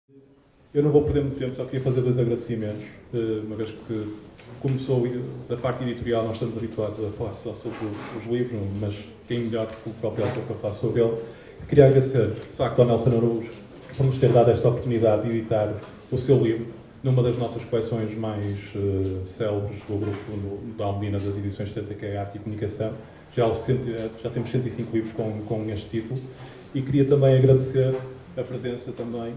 Eu não vou perder muito tempo, só queria fazer 2 agradecimentos, uma vez que, como sou da parte editorial, nós estamos habituados a falar só sobre os livros, mas quem melhor que o próprio autor para falar sobre ele. Queria agradecer, de facto, ao Nelson Araújo por nos ter dado esta oportunidade de editar o seu livro numa das nossas coleções mais célebres do grupo da Almedina das edições de que é Arte e Comunicação. Já temos 105 livros com este título. E queria também agradecer a presença também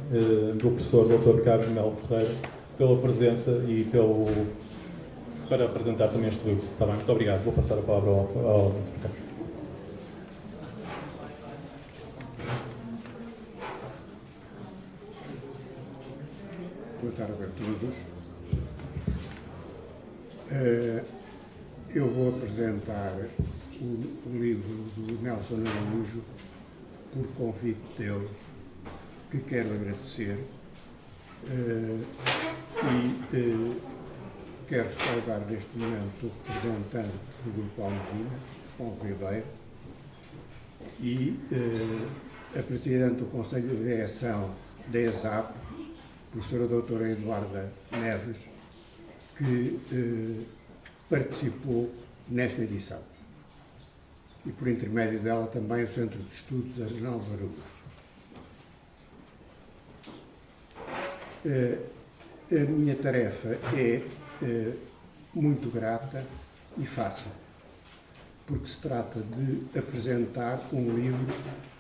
do professor Dr. Carlos Melo Ferreira pela presença e para apresentar também este livro. Está bem, muito obrigado. Vou passar a palavra ao Dr. Carlos. Boa tarde a todos. Eu vou apresentar o livro do Nelson Araújo por convite dele, que quero agradecer e quero saudar neste momento o representante do Grupo Almedina, João Ribeiro, e a Presidente do Conselho de Direção da ESAP, professora doutora Eduarda Neves, que participou nesta edição. E por intermédio dela também o Centro de Estudos Arnaldo Araújo. A minha tarefa é muito grata e fácil, porque se trata de apresentar um livro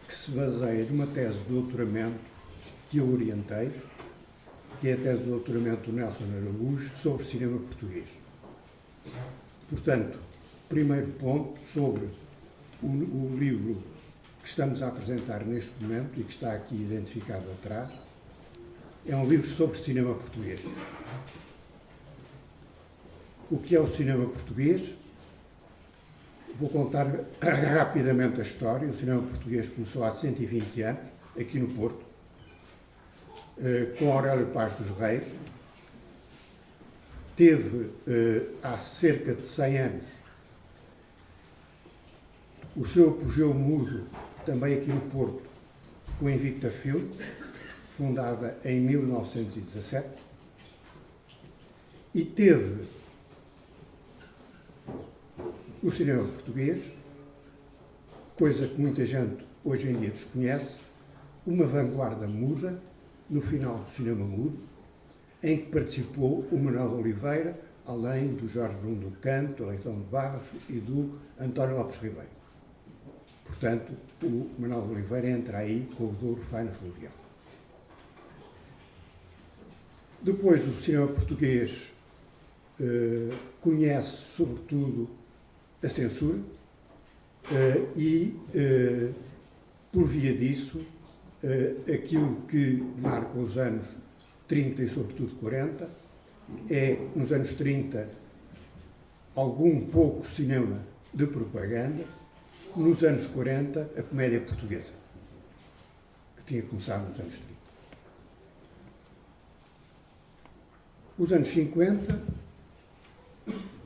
que se baseia numa tese de doutoramento que eu orientei, que é a tese de doutoramento do Nelson Araújo sobre cinema português. Portanto, primeiro ponto sobre o livro que estamos a apresentar neste momento e que está aqui identificado atrás, é um livro sobre cinema português. O que é o cinema português? Vou contar rapidamente a história. O cinema português começou há 120 anos, aqui no Porto, com Aurélio Paz dos Reis. Teve, há cerca de 100 anos, o seu apogeu mudo, também aqui no Porto, com a Invicta Film, fundada em 1917, e teve o cinema português, coisa que muita gente hoje em dia desconhece, uma vanguarda muda, no final do cinema mudo, em que participou o Manuel de Oliveira, além do Jorge Bruno do Canto, do Leitão de Barros e do António Lopes Ribeiro. Portanto, o Manuel de Oliveira entra aí com o Douro Faina Fluvial. Depois, o cinema português conhece, sobretudo, a censura e, por via disso, aquilo que marca os anos 30 e, sobretudo, 40, é, nos anos 30, algum pouco cinema de propaganda, nos anos 40, a comédia portuguesa, que tinha começado nos anos 30. Os anos 50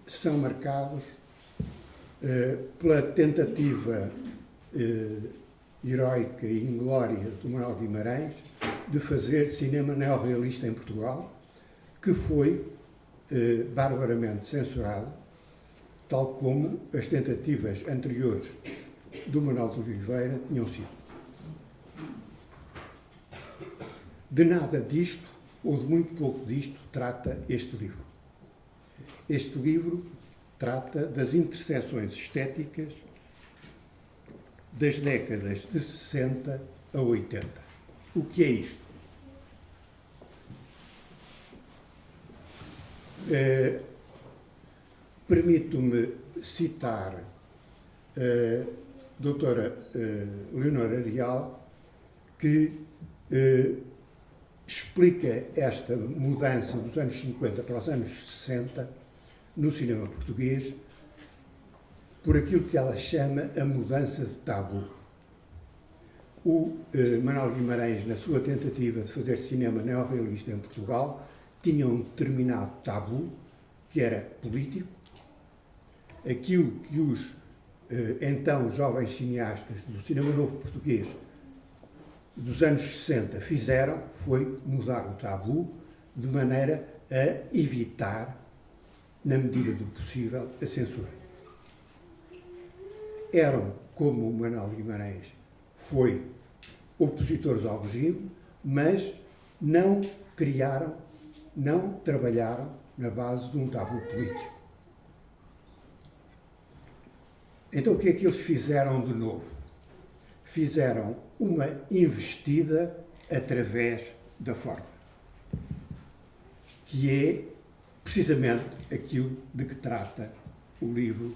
são marcados pela tentativa heroica e inglória do Manuel Guimarães de fazer cinema neorrealista em Portugal, que foi barbaramente censurado, tal como as tentativas anteriores do Manuel de Oliveira tinham sido. De nada disto, ou de muito pouco disto, trata este livro. Este livro trata das interseções estéticas das décadas de 60 a 80. O que é isto? Permito-me citar a doutora Leonor Arial, que explica esta mudança dos anos 50 para os anos 60 no cinema português por aquilo que ela chama a mudança de tabu. O Manuel Guimarães, na sua tentativa de fazer cinema neorrealista em Portugal, tinha um determinado tabu, que era político. Aquilo que os então jovens cineastas do cinema novo português dos anos 60 fizeram foi mudar o tabu de maneira a evitar, na medida do possível, a censura. Eram, como o Manuel Guimarães foi, opositores ao regime, mas não criaram, não trabalharam na base de um tabu político. Então o que é que eles fizeram de novo? Fizeram uma investida através da forma, que é precisamente aquilo de que trata o livro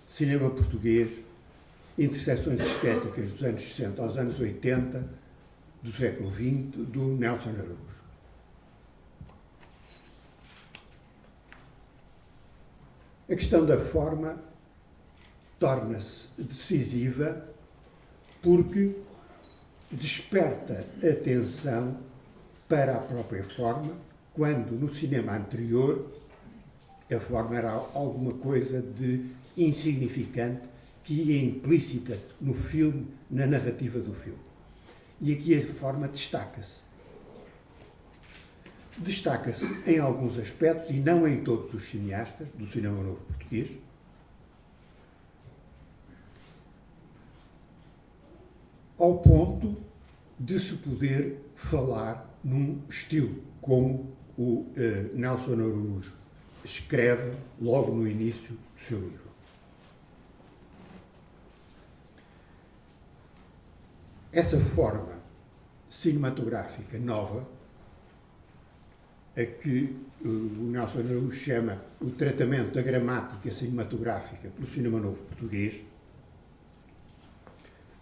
Cinema Português, Interseções Estéticas dos anos 60 aos anos 80 do século XX, do Nelson Araújo. A questão da forma torna-se decisiva porque desperta atenção para a própria forma, quando no cinema anterior a forma era alguma coisa de insignificante que ia implícita no filme, na narrativa do filme. E aqui a forma destaca-se. Destaca-se em alguns aspectos, e não em todos os cineastas do cinema novo português, ao ponto de se poder falar num estilo como o Nelson Araújo escreve logo no início do seu livro. Essa forma cinematográfica nova, a que o Nelson Araújo chama o tratamento da gramática cinematográfica pelo cinema novo português,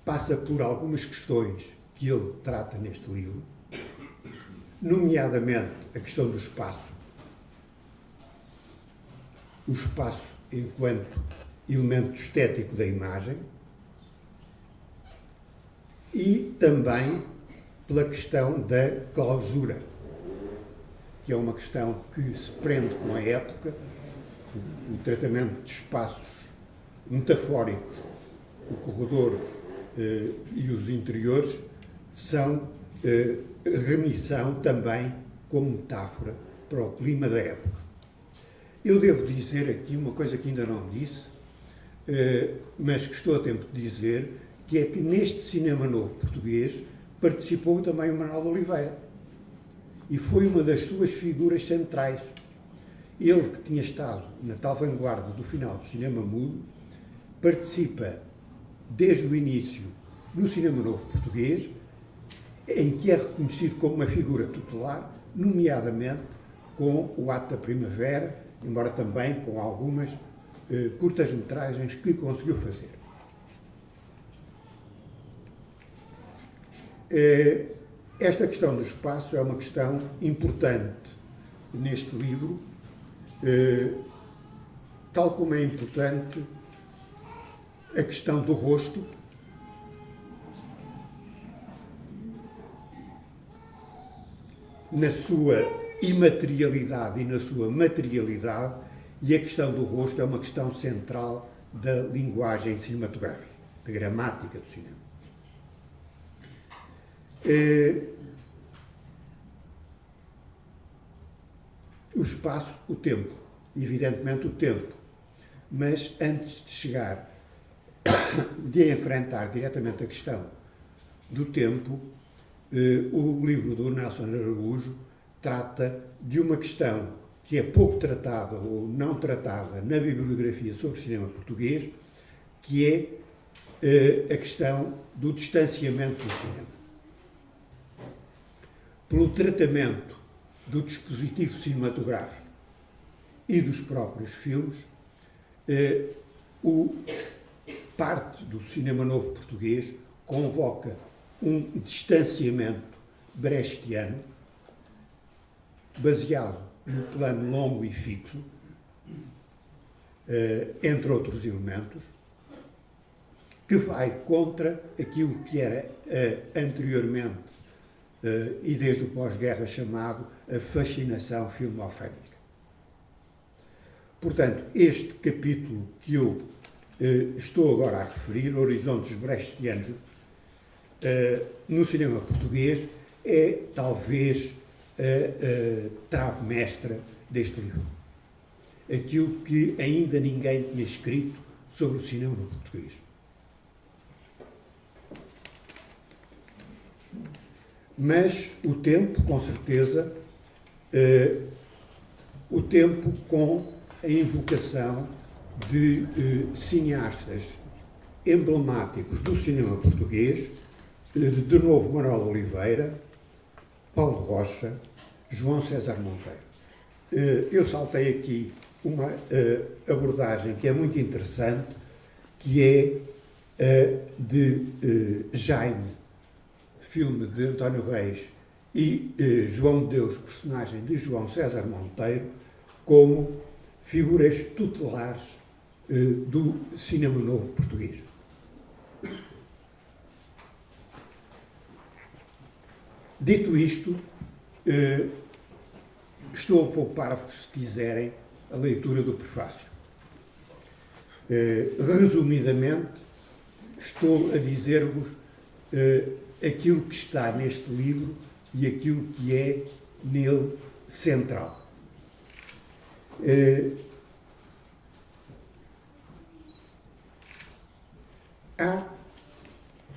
passa por algumas questões que ele trata neste livro, nomeadamente a questão do espaço. O espaço enquanto elemento estético da imagem e também pela questão da clausura, que é uma questão que se prende com a época, o tratamento de espaços metafóricos, o corredor e os interiores, são remissão também como metáfora para o clima da época. Eu devo dizer aqui uma coisa que ainda não disse, mas que estou a tempo de dizer, que é que neste cinema novo português participou também o Manuel de Oliveira e foi uma das suas figuras centrais. Ele, que tinha estado na tal vanguarda do final do cinema mudo, participa desde o início no cinema novo português, em que é reconhecido como uma figura tutelar, nomeadamente com o Ato da Primavera, embora também com algumas curtas-metragens que conseguiu fazer. Esta questão do espaço é uma questão importante neste livro, tal como é importante a questão do rosto, na sua imaterialidade e na sua materialidade, e a questão do rosto é uma questão central da linguagem cinematográfica, da gramática do cinema. O espaço, o tempo, evidentemente o tempo, mas antes de chegar, de enfrentar diretamente a questão do tempo, o livro do Nelson Araújo trata de uma questão que é pouco tratada ou não tratada na bibliografia sobre cinema português, que é a questão do distanciamento do cinema. Pelo tratamento do dispositivo cinematográfico e dos próprios filmes, parte do cinema novo português convoca um distanciamento brechtiano, baseado no plano longo e fixo, entre outros elementos, que vai contra aquilo que era anteriormente e desde o pós-guerra chamado a fascinação filmofénica. Portanto, este capítulo que eu estou agora a referir, Horizontes Brechtianos, no cinema português é talvez a trave mestra deste livro. Aquilo que ainda ninguém tinha escrito sobre o cinema português. Mas o tempo, com certeza, o tempo com a invocação de cineastas emblemáticos do cinema português, de novo Manuel Oliveira, Paulo Rocha, João César Monteiro. Eu saltei aqui uma abordagem que é muito interessante, que é a de Jaime, filme de António Reis, e João de Deus, personagem de João César Monteiro, como figuras tutelares do cinema novo português. Dito isto, estou a poupar-vos, se quiserem, a leitura do prefácio. Resumidamente, estou a dizer-vos aquilo que está neste livro e aquilo que é nele central. Há,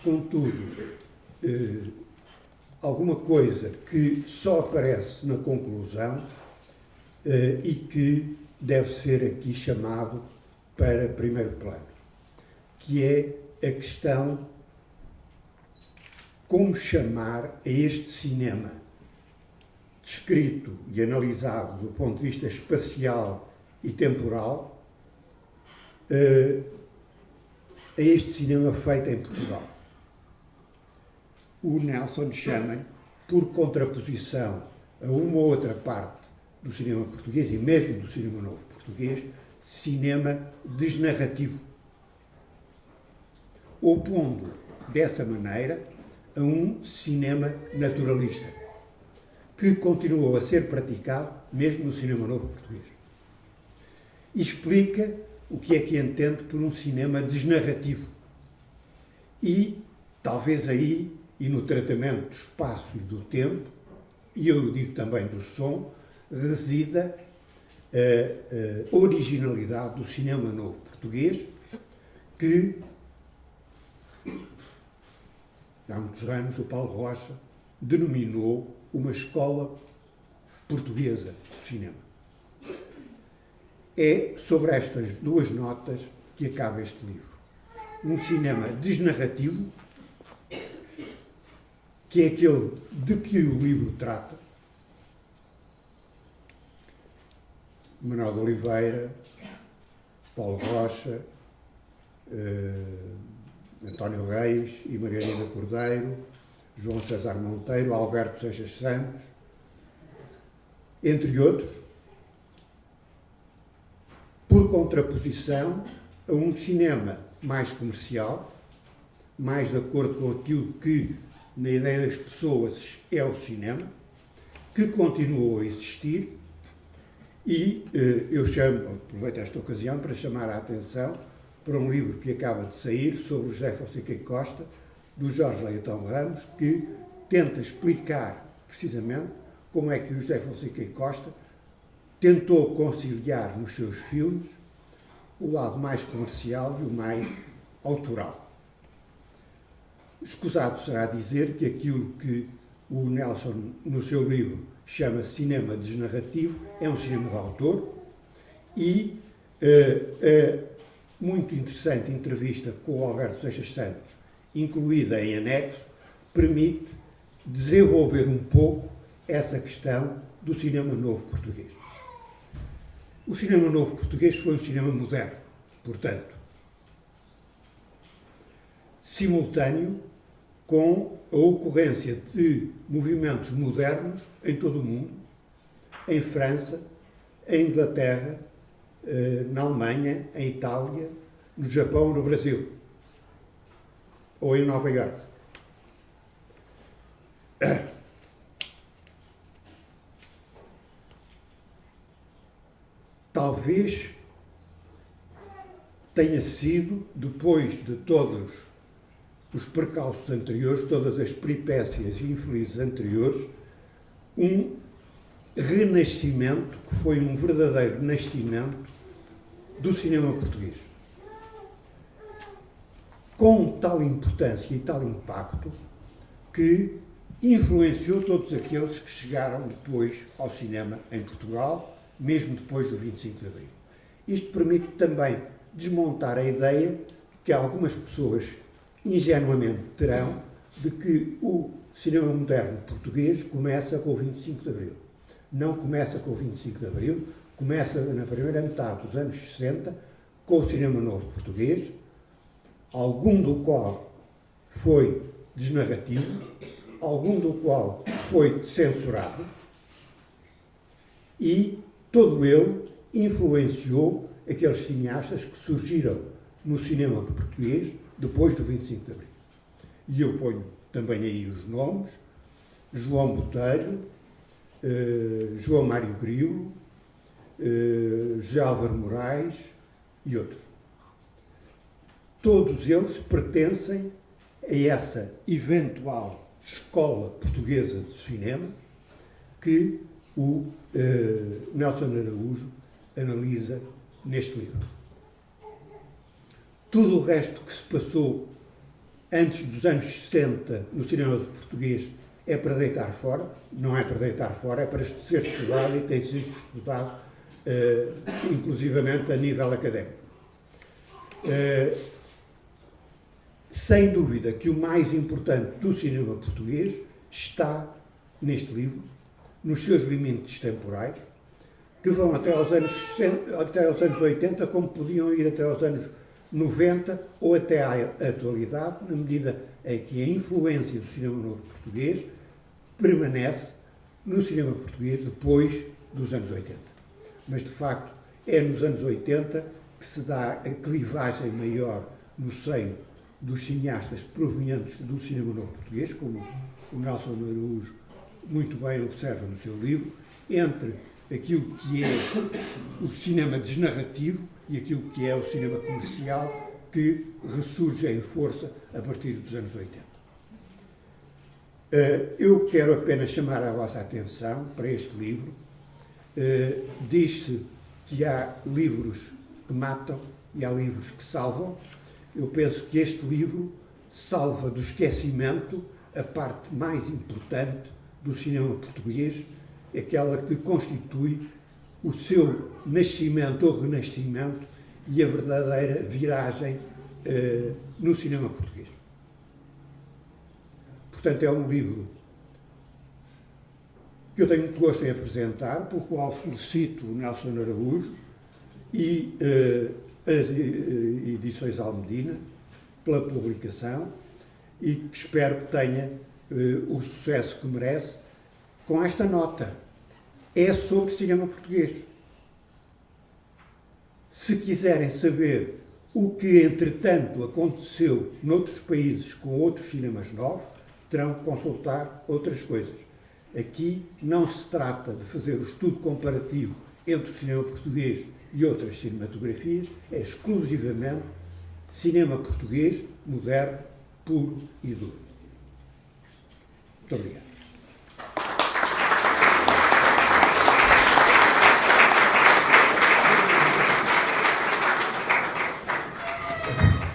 contudo, alguma coisa que só aparece na conclusão e que deve ser aqui chamado para primeiro plano, que é a questão como chamar a este cinema descrito e analisado do ponto de vista espacial e temporal, a este cinema feito em Portugal. O Nelson chama, por contraposição a uma outra parte do cinema português e mesmo do cinema novo português, cinema desnarrativo, opondo dessa maneira a um cinema naturalista, que continuou a ser praticado mesmo no cinema novo português. E explica o que é que entende por um cinema desnarrativo. E, talvez aí, e no tratamento do espaço e do tempo, e eu digo também do som, resida a originalidade do cinema novo português, que, há muitos anos, o Paulo Rocha denominou uma escola portuguesa de cinema. É sobre estas duas notas que acaba este livro. Um cinema desnarrativo, que é aquele de que o livro trata. Manuel de Oliveira, Paulo Rocha, António Reis e Margarida Cordeiro, João César Monteiro, Alberto Seixas Santos, entre outros, por contraposição a um cinema mais comercial, mais de acordo com aquilo que, na ideia das pessoas, é o cinema, que continuou a existir, e eu aproveito esta ocasião para chamar a atenção para um livro que acaba de sair sobre José Fonseca e Costa, do Jorge Leitão Ramos, que tenta explicar precisamente como é que o José Fonseca e Costa tentou conciliar nos seus filmes o lado mais comercial e o mais autoral. Escusado será dizer que aquilo que o Nelson, no seu livro, chama cinema desnarrativo, é um cinema de autor, e a muito interessante entrevista com o Alberto Seixas Santos, incluída em anexo, permite desenvolver um pouco essa questão do cinema novo português. O cinema novo português foi um cinema moderno, portanto, simultâneo com a ocorrência de movimentos modernos em todo o mundo, em França, em Inglaterra, na Alemanha, em Itália, no Japão, no Brasil, ou em Nova Iorque. Talvez tenha sido, depois de todos os percalços anteriores, todas as peripécias infelizes anteriores, um renascimento, que foi um verdadeiro nascimento do cinema português. Com tal importância e tal impacto que influenciou todos aqueles que chegaram depois ao cinema em Portugal, mesmo depois do 25 de Abril. Isto permite também desmontar a ideia que algumas pessoas ingenuamente terão de que o cinema moderno português começa com o 25 de Abril. Não começa com o 25 de Abril, começa na primeira metade dos anos 60 com o cinema novo português, algum do qual foi desnarrativo, algum do qual foi censurado, e todo ele influenciou aqueles cineastas que surgiram no cinema português depois do 25 de Abril. E eu ponho também aí os nomes: João Botelho, João Mário Grilo, José Álvaro Moraes e outros. Todos eles pertencem a essa eventual escola portuguesa de cinema que o Nelson Araújo analisa neste livro. Tudo o resto que se passou antes dos anos 60 no cinema português é para deitar fora. Não é para deitar fora, é para ser estudado, e tem sido estudado inclusivamente a nível académico. Sem dúvida que o mais importante do cinema português está neste livro, nos seus limites temporais, que vão até aos anos 80, como podiam ir até aos anos 90 ou até à atualidade, na medida em que a influência do cinema novo português permanece no cinema português depois dos anos 80. Mas, de facto, é nos anos 80 que se dá a clivagem maior no seio dos cineastas provenientes do cinema novo português, como o Nelson Araújo muito bem observa no seu livro, entre aquilo que é o cinema desnarrativo e aquilo que é o cinema comercial, que ressurge em força a partir dos anos 80. Eu quero apenas chamar a vossa atenção para este livro. Diz-se que há livros que matam e há livros que salvam. Eu penso que este livro salva do esquecimento a parte mais importante do cinema português, aquela que constitui o seu nascimento ou renascimento e a verdadeira viragem no cinema português. Portanto, é um livro que eu tenho muito gosto em apresentar, pelo qual felicito o Nelson Araújo e as edições Almedina pela publicação, e que espero que tenha o sucesso que merece. Com esta nota, é sobre cinema português. Se quiserem saber o que, entretanto, aconteceu noutros países com outros cinemas novos, terão que consultar outras coisas. Aqui não se trata de fazer o estudo comparativo entre o cinema português e outras cinematografias, é exclusivamente cinema português moderno, puro e duro. Muito obrigado.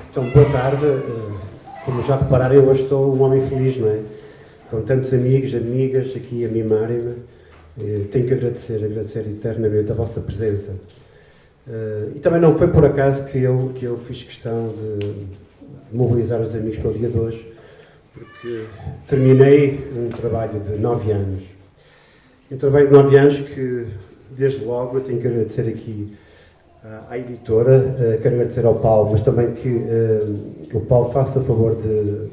Então, boa tarde. Como já repararam, eu hoje sou um homem feliz, não é? Com tantos amigos, amigas aqui a mimarem-me. Tenho que agradecer eternamente a vossa presença. E também não foi por acaso que eu fiz questão de mobilizar os amigos para o dia de hoje, porque terminei um trabalho de 9 anos. Um trabalho de 9 anos que, desde logo, eu tenho que agradecer aqui à editora, quero agradecer ao Paulo, mas também que o Paulo faça o favor de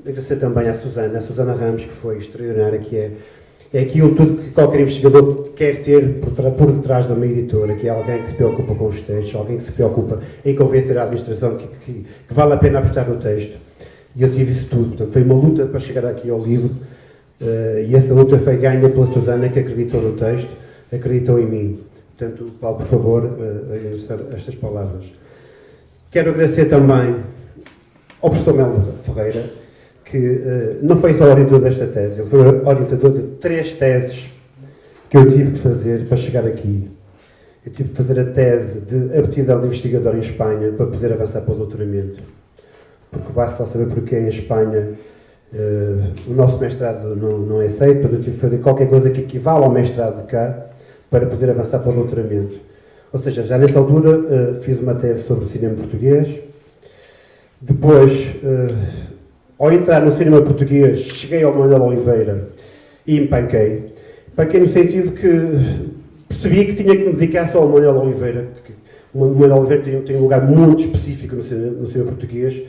agradecer também à Susana Ramos, que foi extraordinária, que é aquilo tudo que qualquer investigador quer ter por detrás de uma editora, que é alguém que se preocupa com os textos, alguém que se preocupa em convencer a administração que vale a pena apostar no texto. E eu tive isso tudo. Portanto, foi uma luta para chegar aqui ao livro, e essa luta foi ganha pela Susana, que acreditou no texto, acreditou em mim. Portanto, Paulo, por favor, agradecer estas palavras. Quero agradecer também ao professor Melo Ferreira, que não foi só orientador desta tese, ele foi orientador de 3 teses que eu tive de fazer para chegar aqui. Eu tive de fazer a tese de aptidão de investigador em Espanha para poder avançar para o doutoramento. Porque basta saber porque em Espanha o nosso mestrado não é aceito, portanto eu tive de fazer qualquer coisa que equivale ao mestrado de cá para poder avançar para o doutoramento. Ou seja, já nessa altura fiz uma tese sobre o cinema português. Depois, ao entrar no cinema português, cheguei ao Manuel Oliveira e empanquei. Empanquei no sentido que percebi que tinha que me dedicar só ao Manuel Oliveira. O Manuel Oliveira tem um lugar muito específico no cinema português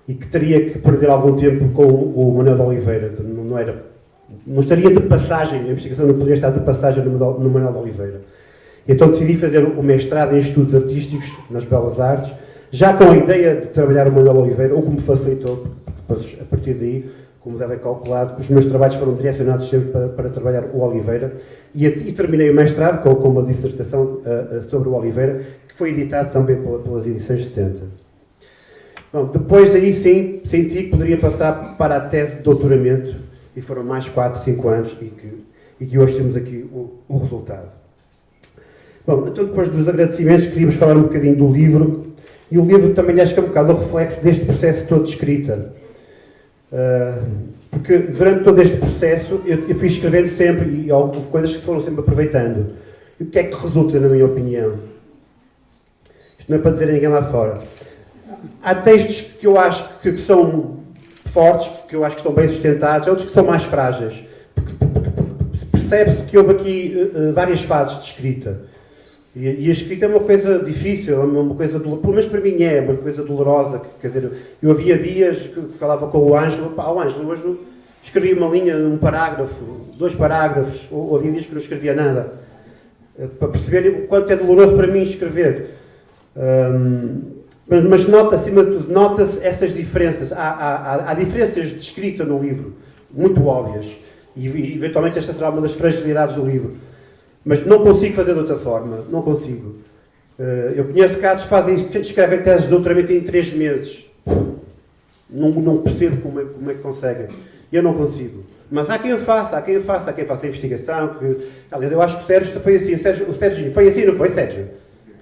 e que teria que perder algum tempo com o Manuel Oliveira. Não estaria de passagem, a investigação não poderia estar de passagem no Manuel Oliveira. Então decidi fazer o mestrado em Estudos Artísticos nas Belas Artes, já com a ideia de trabalhar o Manuel Oliveira, ou como facilitou, depois, a partir daí, como devem calcular, os meus trabalhos foram direcionados sempre para trabalhar o Oliveira, e terminei o mestrado com uma dissertação sobre o Oliveira, que foi editado também pelas edições 70. Bom, depois aí sim, senti que poderia passar para a tese de doutoramento, e foram mais 4, 5 anos, e que hoje temos aqui o resultado. Bom, então depois dos agradecimentos, queríamos falar um bocadinho do livro, e o livro também acho que é um bocado o reflexo deste processo todo de escrita. Porque durante todo este processo eu fui escrevendo sempre e houve coisas que se foram sempre aproveitando. E o que é que resulta, na minha opinião? Isto não é para dizer a ninguém lá fora. Há textos que eu acho que são fortes, que eu acho que estão bem sustentados, outros que são mais frágeis. Porque percebe-se que houve aqui várias fases de escrita. E a escrita é uma coisa difícil, é uma coisa, pelo menos para mim é uma coisa dolorosa. Quer dizer, eu havia dias que falava com o Ângelo, Ângelo, hoje escrevi uma linha, um parágrafo, 2 parágrafos, ou havia dias que não escrevia nada. Para perceber o quanto é doloroso para mim escrever. Mas nota, acima de tudo, nota-se essas diferenças. Há diferenças de escrita no livro, muito óbvias. E eventualmente esta será uma das fragilidades do livro. Mas não consigo fazer de outra forma, não consigo. Eu conheço casos que escrevem teses de doutoramento em 3 meses. Não percebo como é que conseguem. Eu não consigo. Mas há quem o faça, há quem faça a investigação. Aliás, eu acho que o Sérgio foi assim. O Sérgio foi assim, não foi, Sérgio?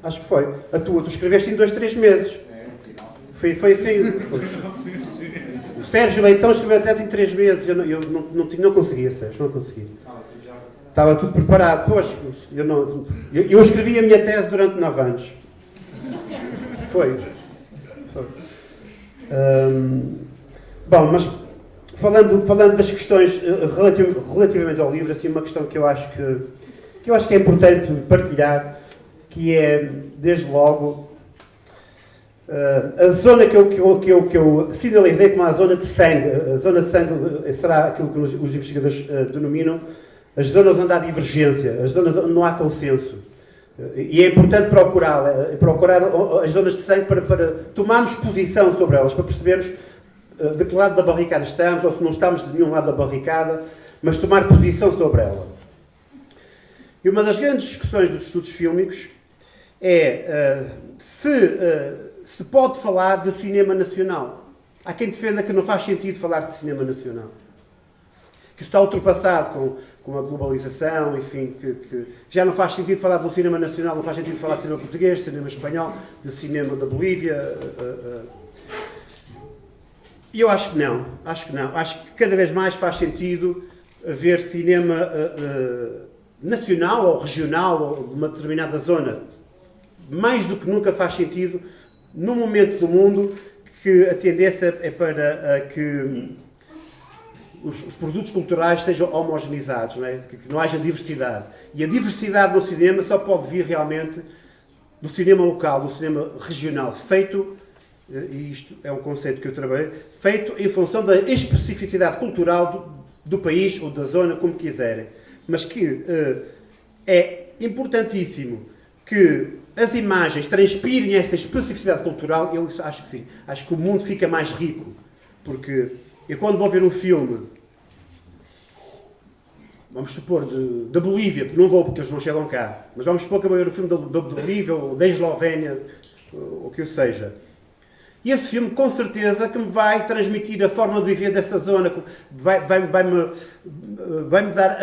Acho que foi. Tu escreveste em 2, 3 meses. Foi assim. O Sérgio Leitão escreveu a tese em 3 meses. Eu não conseguia, Sérgio, não conseguia. Estava tudo preparado. Pois, eu escrevi a minha tese durante 9 anos. Foi. Bom, mas falando das questões relativamente ao livro, assim, uma questão que eu acho que é importante partilhar, que é, desde logo, a zona que eu sinalizei como a zona de sangue. A zona de sangue será aquilo que os investigadores denominam as zonas onde há divergência, as zonas onde não há consenso. E é importante procurar as zonas de sangue para tomarmos posição sobre elas, para percebermos de que lado da barricada estamos, ou se não estamos de nenhum lado da barricada, mas tomar posição sobre ela. E uma das grandes discussões dos estudos fílmicos é se pode falar de cinema nacional. Há quem defenda que não faz sentido falar de cinema nacional. Que isso está ultrapassado com a globalização, enfim, que já não faz sentido falar do cinema nacional, não faz sentido falar de cinema português, de cinema espanhol, de cinema da Bolívia. E eu acho que não. Acho que cada vez mais faz sentido haver cinema nacional ou regional ou de uma determinada zona. Mais do que nunca faz sentido, num momento do mundo que a tendência é para que os produtos culturais sejam homogeneizados, não é? Que não haja diversidade. E a diversidade no cinema só pode vir realmente do cinema local, do cinema regional, feito, e isto é um conceito que eu trabalhei, feito em função da especificidade cultural do país ou da zona, como quiserem. Mas que é importantíssimo que as imagens transpirem essa especificidade cultural. Eu acho que sim. Acho que o mundo fica mais rico. Porque eu, quando vou ver um filme, vamos supor, da Bolívia, porque não vou porque eles não chegam cá, mas vamos supor que eu vou ver um filme da Bolívia ou da Eslovénia, ou o que seja. E esse filme, com certeza, que me vai transmitir a forma de viver dessa zona, vai-me dar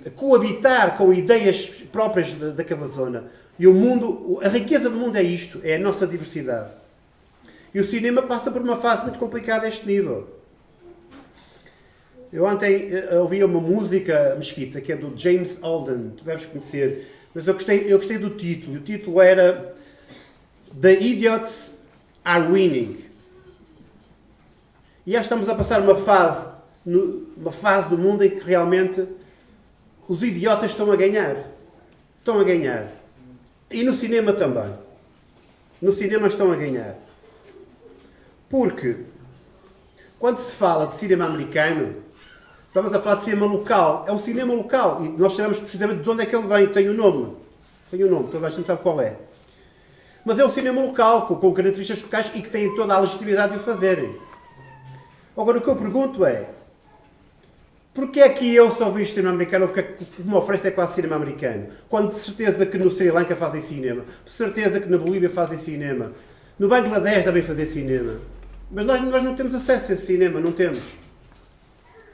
a coabitar com ideias próprias daquela zona. E o mundo, a riqueza do mundo é isto, é a nossa diversidade. E o cinema passa por uma fase muito complicada a este nível. Eu ontem ouvi uma música, Mesquita, que é do James Alden, tu deves conhecer, mas eu gostei do título. O título era The Idiots Are Winning. E já estamos a passar uma fase do mundo em que realmente os idiotas estão a ganhar. Estão a ganhar. E no cinema também. No cinema estão a ganhar. Porque, quando se fala de cinema americano, estamos a falar de cinema local. É um cinema local. E nós sabemos precisamente de onde é que ele vem. Tem o nome. Toda a gente sabe qual é. Mas é um cinema local, com características locais e que tem toda a legitimidade de o fazerem. Agora, o que eu pergunto é, porquê é que eu só vejo cinema americano, ou porque me oferece é quase cinema americano? Quando de certeza que no Sri Lanka fazem cinema, de certeza que na Bolívia fazem cinema, no Bangladesh também fazem cinema. Mas nós não temos acesso a esse cinema, não temos.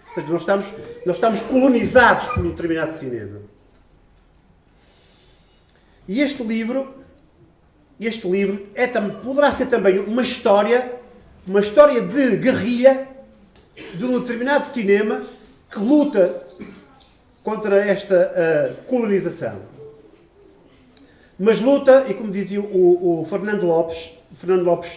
Ou seja, nós estamos colonizados por um determinado cinema. E este livro poderá ser também uma história de guerrilha de um determinado cinema que luta contra esta colonização. Mas luta, e como dizia o Fernando Lopes,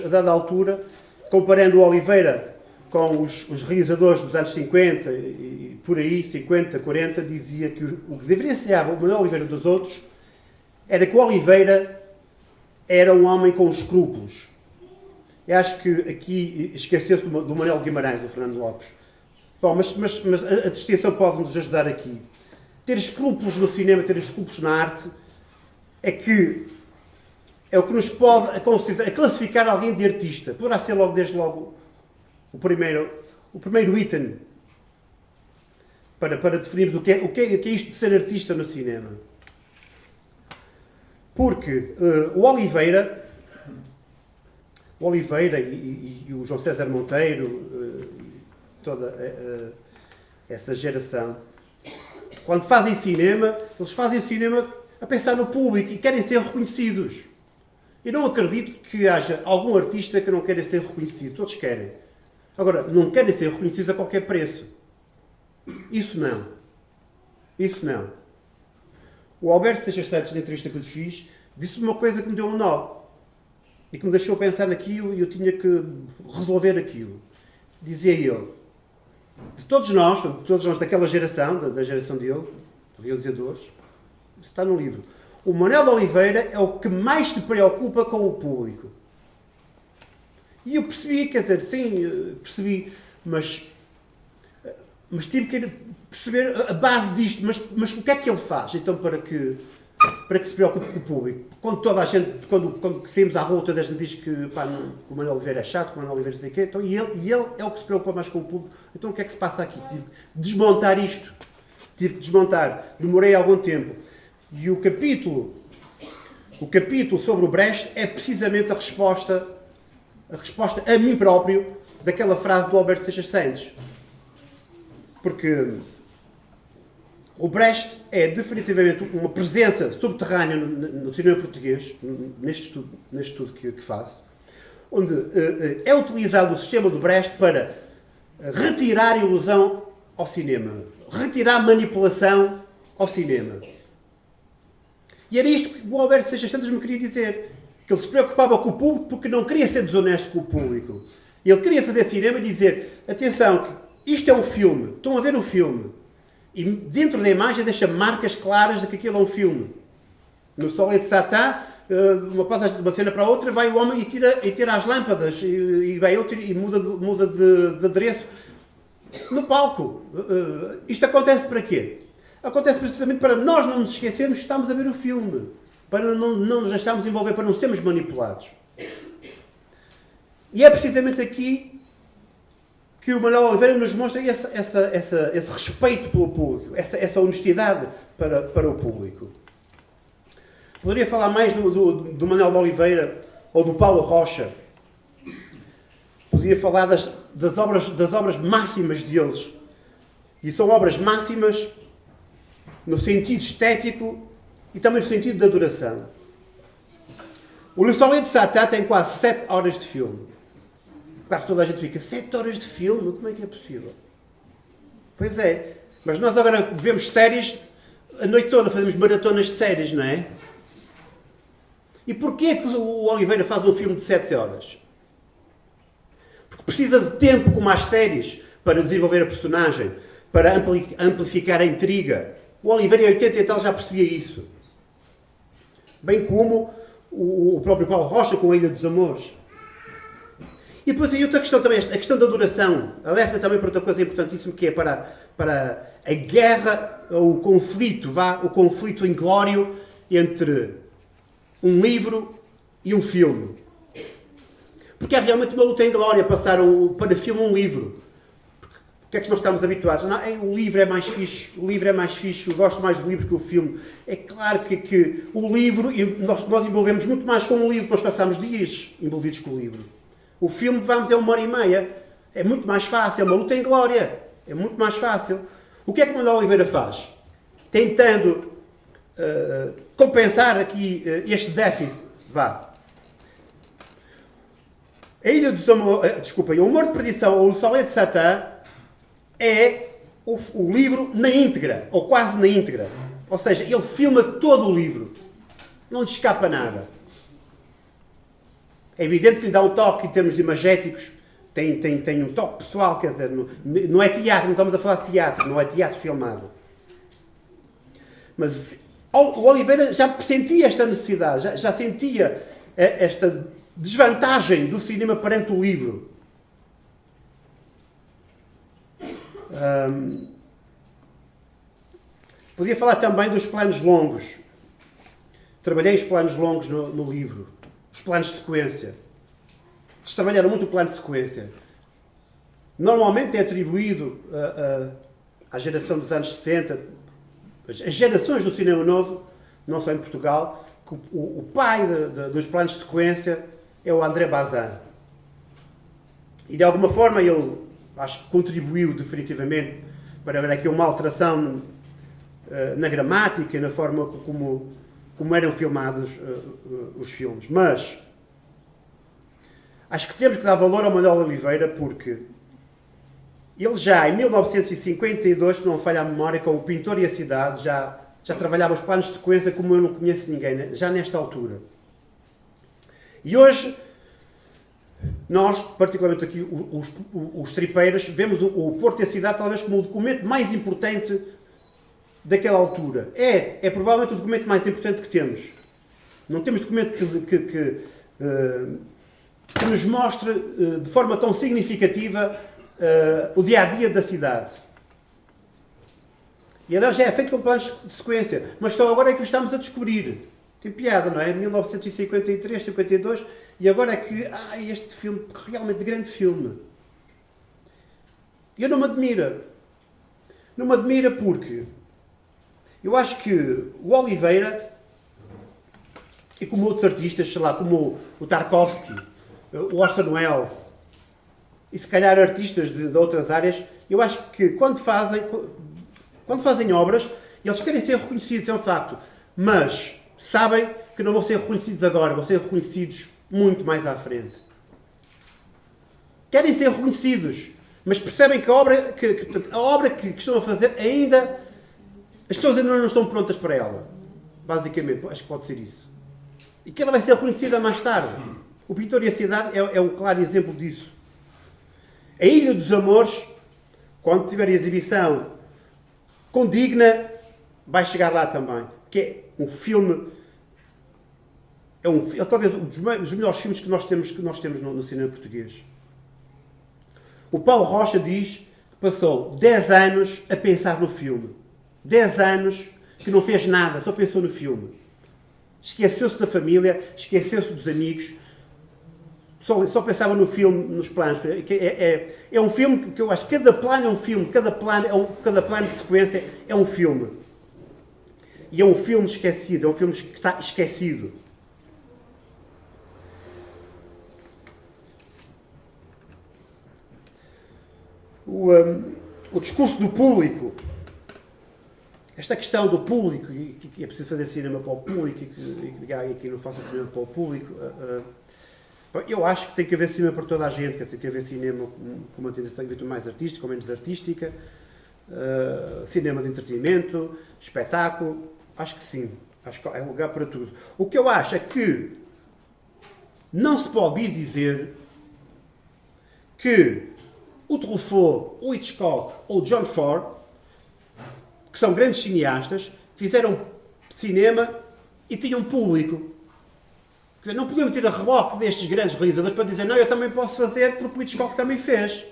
a dada altura, comparando o Oliveira com os realizadores dos anos 50 e por aí, 50, 40, dizia que o que diferenciava o Manuel Oliveira dos outros era que o Oliveira era um homem com escrúpulos. Eu acho que aqui esqueceu-se do Manuel Guimarães, do Fernando Lopes. Bom, mas a distinção pode-nos ajudar aqui. Ter escrúpulos no cinema, ter escrúpulos na arte, é o que nos pode classificar alguém de artista. Poderá ser desde logo o primeiro item para definirmos o que é isto de ser artista no cinema. Porque o Oliveira e o João César Monteiro, toda essa geração, quando fazem cinema, eles fazem cinema a pensar no público e querem ser reconhecidos. Eu não acredito que haja algum artista que não queira ser reconhecido. Todos querem. Agora, não querem ser reconhecidos a qualquer preço. Isso não. O Alberto Seixas Santos, na entrevista que eu lhe fiz, disse uma coisa que me deu um nó e que me deixou pensar naquilo e eu tinha que resolver aquilo. Dizia ele, de todos nós daquela geração, da geração dele, realizadores, isso está no livro, o Manuel de Oliveira é o que mais se preocupa com o público. E eu percebi, percebi, mas tive que perceber a base disto, mas o que é que ele faz, então, para que se preocupe com o público? Quando toda a gente, quando saímos à rua, toda a gente diz que o Manuel Oliveira é chato, o Manuel Oliveira sei o quê, então, e ele é o que se preocupa mais com o público. Então o que é que se passa aqui? Tive que desmontar isto. Demorei algum tempo. E o capítulo sobre o Brecht é precisamente a resposta a mim próprio daquela frase do Alberto Seixas Santos. Porque o Brecht é definitivamente uma presença subterrânea no cinema português, neste estudo que faço, onde é utilizado o sistema do Brecht para retirar ilusão ao cinema, retirar manipulação ao cinema. E era isto que o Alberto Seixas Santos me queria dizer, que ele se preocupava com o público porque não queria ser desonesto com o público. Ele queria fazer cinema e dizer, atenção, que isto é um filme, estão a ver o filme. E dentro da imagem deixa marcas claras de que aquilo é um filme. No Soleil de Satã, de uma cena para a outra, vai o homem e tira as lâmpadas, e vai outro e muda de adereço no palco. Isto acontece para quê? Acontece precisamente para nós não nos esquecermos que estamos a ver o filme. Para não nos deixarmos envolver, para não sermos manipulados. E é precisamente aqui que o Manuel Oliveira nos mostra esse respeito pelo público, essa honestidade para o público. Poderia falar mais do Manuel de Oliveira ou do Paulo Rocha, podia falar das obras máximas deles. E são obras máximas no sentido estético e também no sentido da duração. O Le Soleil de Satan tem quase 7 horas de filme. Claro que toda a gente fica, 7 horas de filme? Como é que é possível? Pois é. Mas nós agora vemos séries a noite toda, fazemos maratonas de séries, não é? E porquê que o Oliveira faz um filme de 7 horas? Porque precisa de tempo, como as séries, para desenvolver a personagem, para amplificar a intriga. O Oliveira em 80 e tal já percebia isso. Bem como o próprio Paulo Rocha com a Ilha dos Amores. E depois tem outra questão também, a questão da duração. Alerta também para outra coisa importantíssima, que é para a guerra, ou o conflito inglório entre um livro e um filme. Porque é realmente uma luta em glória passar para filme um livro. O que é que nós estamos habituados? Não, o livro é mais fixe, eu gosto mais do livro que o filme. É claro que o livro, nós envolvemos muito mais com o livro, depois passamos dias envolvidos com o livro. O filme, é 1h30, é muito mais fácil, é uma luta em glória, é muito mais fácil. O que é que o Manuel Oliveira faz? Tentando compensar aqui este déficit, A Ilha dos Amores, O Humor de Perdição, ou O Soleil de Satan, é o livro na íntegra, ou quase na íntegra. Ou seja, ele filma todo o livro. Não lhe escapa nada. É evidente que lhe dá um toque em termos imagéticos. Tem um toque pessoal, quer dizer, não é teatro, não estamos a falar de teatro, não é teatro filmado. Mas o Oliveira já sentia esta necessidade, já sentia esta desvantagem do cinema perante o livro. Podia falar também dos planos longos. Trabalhei os planos longos no livro. Os planos de sequência. Eles trabalharam muito o plano de sequência. Normalmente é atribuído à geração dos anos 60, as gerações do cinema novo, não só em Portugal, que o pai dos planos de sequência é o André Bazin. E de alguma forma ele, acho que contribuiu definitivamente para haver aqui uma alteração na gramática e na forma como eram filmados os filmes. Mas acho que temos que dar valor ao Manuel Oliveira, porque ele já em 1952, se não falha a memória, com O Pintor e a Cidade, já trabalhava os planos de sequência como eu não conheço ninguém, já nesta altura. E hoje, nós, particularmente aqui os tripeiros, vemos o Porto e a Cidade talvez como o documento mais importante daquela altura. É provavelmente o documento mais importante que temos. Não temos documento que nos mostre de forma tão significativa o dia-a-dia da cidade. E aliás já é feito com planos de sequência, mas só agora é que o estamos a descobrir. Tem piada, não é? 1953, 52, e agora é que este filme, realmente grande filme. E eu não me admira. Não me admira porque eu acho que o Oliveira, e como outros artistas, sei lá, como o Tarkovsky, o Orson Welles, e se calhar artistas de outras áreas, eu acho que quando fazem obras, eles querem ser reconhecidos, é um facto, mas sabem que não vão ser reconhecidos agora, vão ser reconhecidos muito mais à frente. Querem ser reconhecidos, mas percebem que a obra que estão a fazer ainda, as pessoas ainda não estão prontas para ela. Basicamente, acho que pode ser isso. E que ela vai ser reconhecida mais tarde. O Pintor e a Cidade é um claro exemplo disso. A Ilha dos Amores, quando tiver exibição condigna, vai chegar lá também. Que é um filme, é talvez um dos melhores filmes que nós temos no cinema português. O Paulo Rocha diz que passou 10 anos a pensar no filme. 10 anos que não fez nada, só pensou no filme. Esqueceu-se da família, esqueceu-se dos amigos, só pensava no filme, nos planos. É um filme que eu acho que cada plano é um filme, cada plano de sequência é um filme. E é um filme esquecido, é um filme que está esquecido. o discurso do público, esta questão do público, e que é preciso fazer cinema para o público, e que aqui não faça cinema para o público, eu acho que tem que haver cinema para toda a gente, tem que haver cinema com uma tendência mais artística ou menos artística, cinema de entretenimento, espetáculo, acho que sim, acho que é lugar para tudo. O que eu acho é que não se pode vir dizer que o Truffaut, o Hitchcock ou o John Ford, que são grandes cineastas, fizeram cinema e tinham público. Quer dizer, não podemos ir a reboque destes grandes realizadores para dizer não, eu também posso fazer porque o Hitchcock também fez.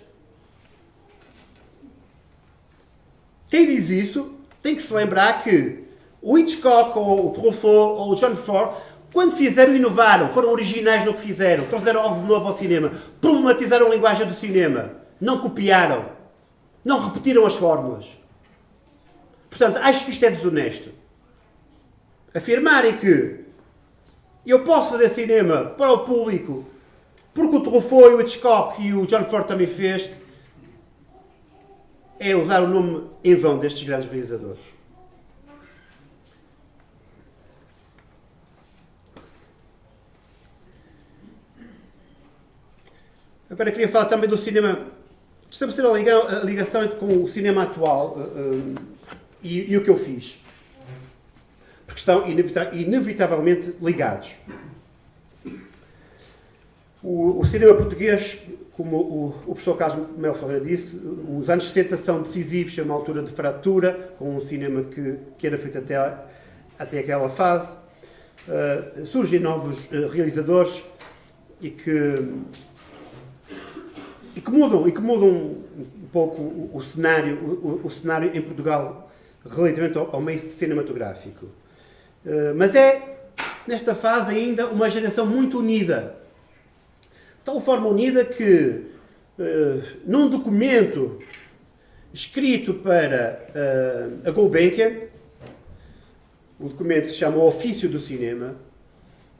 Quem diz isso tem que se lembrar que o Hitchcock ou o Truffaut ou o John Ford, quando fizeram, inovaram, foram originais no que fizeram, trouxeram algo de novo ao cinema, problematizaram a linguagem do cinema, não copiaram, não repetiram as fórmulas. Portanto, acho que isto é desonesto. Afirmarem que eu posso fazer cinema para o público porque o Truffaut, o Hitchcock e o John Ford também fez, é usar o nome em vão destes grandes realizadores. Agora queria falar também do cinema, estabelecer a ligação com o cinema atual e o que eu fiz. Porque estão inevitavelmente ligados. O cinema português, como o professor Carlos Mel Ferreira disse, os anos 60 são decisivos, é uma altura de fratura, com um cinema que era feito até aquela fase. Surgem novos realizadores e que mudam um pouco o cenário em Portugal relativamente ao meio cinematográfico. Mas é, nesta fase ainda, uma geração muito unida. De tal forma unida que, num documento escrito para a Gulbenkian, o documento que se chama O Ofício do Cinema,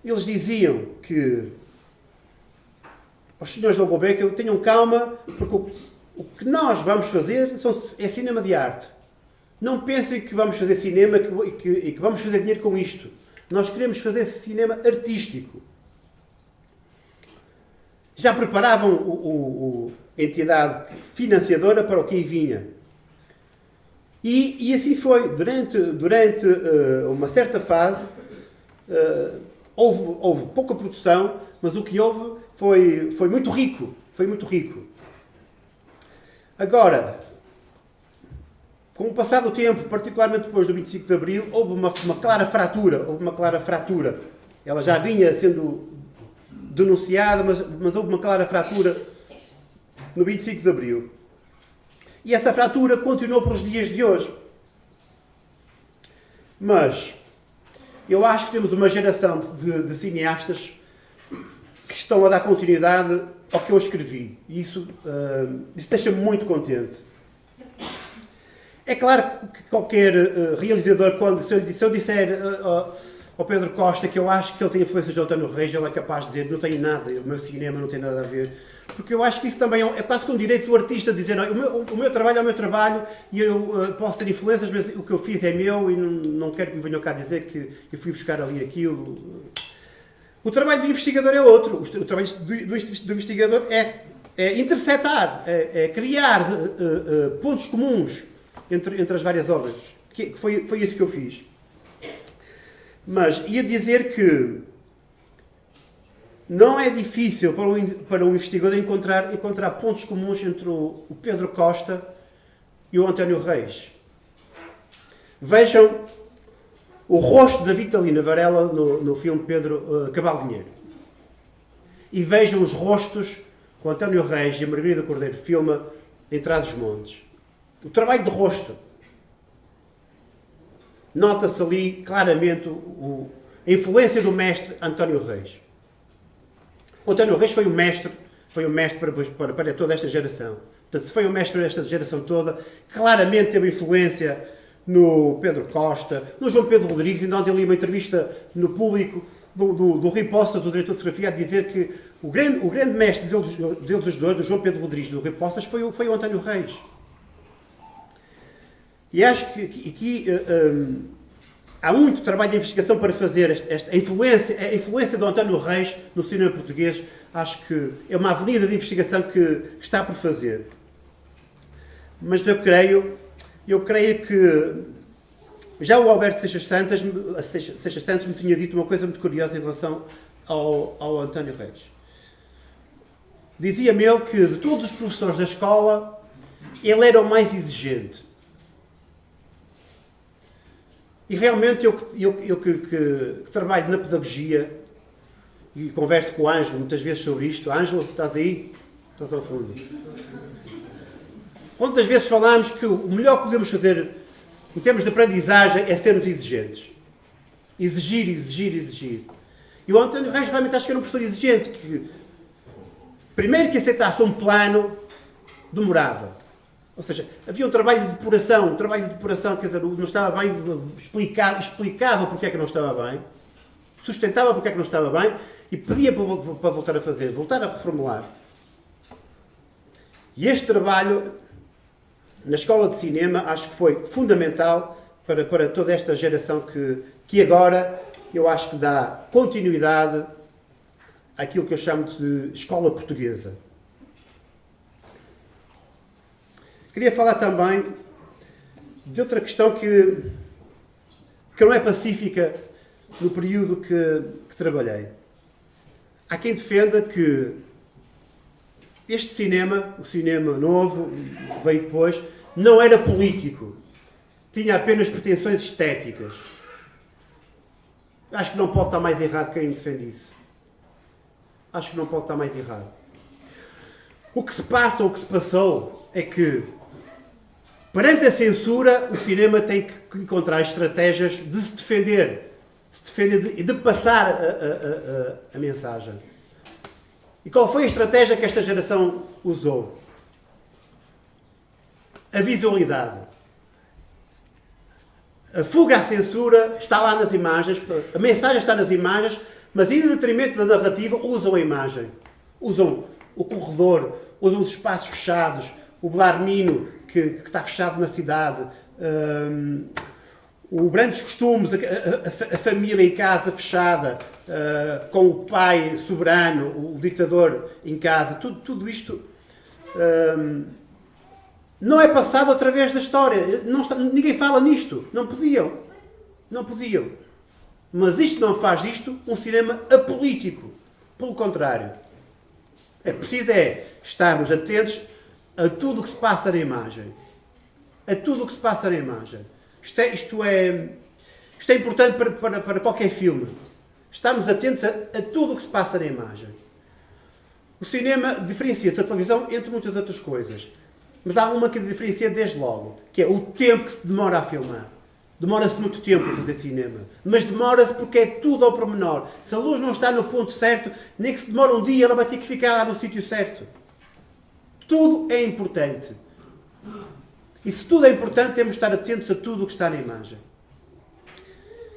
eles diziam que aos senhores da Gulbenkian tenham calma, porque o que nós vamos fazer é cinema de arte. Não pensem que vamos fazer cinema e que vamos fazer dinheiro com isto. Nós queremos fazer cinema artístico. Já preparavam a entidade financiadora para o que aí vinha. E assim foi. Durante uma certa fase, houve pouca produção, mas o que houve foi muito rico. Foi muito rico. Agora, com o passar do tempo, particularmente depois do 25 de Abril, houve uma clara fratura. Ela já vinha sendo denunciada, mas houve uma clara fratura no 25 de Abril. E essa fratura continuou para os dias de hoje. Mas eu acho que temos uma geração de cineastas que estão a dar continuidade ao que eu escrevi. E isso deixa-me muito contente. É claro que qualquer realizador, se eu disser ao Pedro Costa que eu acho que ele tem influências de António Reis, ele é capaz de dizer não tenho nada, o meu cinema não tem nada a ver. Porque eu acho que isso também é quase que um direito do artista dizer o meu trabalho é o meu trabalho e eu posso ter influências, mas o que eu fiz é meu e não quero que me venham cá dizer que eu fui buscar ali aquilo. O trabalho do investigador é outro. O trabalho do investigador é interceptar, é criar pontos comuns entre as várias obras. Foi isso que eu fiz. Mas ia dizer que não é difícil para um investigador encontrar pontos comuns entre o Pedro Costa e o António Reis. Vejam o rosto da Vitalina Varela no filme Pedro Cavalo Dinheiro. E vejam os rostos que o António Reis e a Margarida Cordeiro filma em Trás-os-Montes. O trabalho de rosto. Nota-se ali claramente a influência do mestre António Reis. O António Reis foi o mestre para toda esta geração. Portanto, se foi o mestre desta geração toda, claramente teve influência no Pedro Costa, no João Pedro Rodrigues. Ainda ontem li uma entrevista no Público do Rui Poças, o diretor de fotografia, a dizer que o grande mestre deles os dois, do João Pedro Rodrigues e do Rui Poças, foi o António Reis. E acho que aqui há muito trabalho de investigação para fazer a influência do António Reis no cinema português. Acho que é uma avenida de investigação que está por fazer. Mas eu creio que já o Alberto Seixas Santos me tinha dito uma coisa muito curiosa em relação ao António Reis. Dizia-me ele que de todos os professores da escola, ele era o mais exigente. E realmente eu que trabalho na pedagogia e converso com o Ângelo muitas vezes sobre isto. Ângelo, estás aí? Estás ao fundo. Quantas vezes falamos que o melhor que podemos fazer em termos de aprendizagem é sermos exigentes. Exigir, exigir, exigir. E o António Reis realmente acho que era um professor exigente, que primeiro que aceitasse um plano, demorava. Ou seja, havia um trabalho de depuração, quer dizer, não estava bem, explicava porque é que não estava bem, sustentava porque é que não estava bem e pedia para voltar a fazer, voltar a reformular. E este trabalho na Escola de Cinema acho que foi fundamental para toda esta geração que agora eu acho que dá continuidade àquilo que eu chamo de escola portuguesa. Queria falar também de outra questão que não é pacífica no período que trabalhei. Há quem defenda que este cinema, o cinema novo, que veio depois, não era político. Tinha apenas pretensões estéticas. Acho que não pode estar mais errado quem defende isso. Acho que não pode estar mais errado. O que se passa, ou o que se passou, é que perante a censura, o cinema tem que encontrar estratégias de se defender e de passar a mensagem. E qual foi a estratégia que esta geração usou? A visualidade. A fuga à censura está lá nas imagens, a mensagem está nas imagens, mas em detrimento da narrativa usam a imagem. Usam o corredor, usam os espaços fechados, o Belarmino, que está fechado na cidade, o Brandos Costumes, a família em casa fechada, com o pai soberano, o ditador em casa, tudo isto não é passado através da história. Ninguém fala nisto. Não podiam. Mas isto não faz disto um cinema apolítico. Pelo contrário. É preciso estarmos atentos a tudo o que se passa na imagem. Isto é importante para qualquer filme. Estarmos atentos a tudo o que se passa na imagem. O cinema diferencia-se da televisão entre muitas outras coisas. Mas há uma que diferencia desde logo, que é o tempo que se demora a filmar. Demora-se muito tempo a fazer cinema. Mas demora-se porque é tudo ao pormenor. Se a luz não está no ponto certo, nem que se demora um dia, ela vai ter que ficar lá no sítio certo. Tudo é importante. E se tudo é importante, temos de estar atentos a tudo o que está na imagem.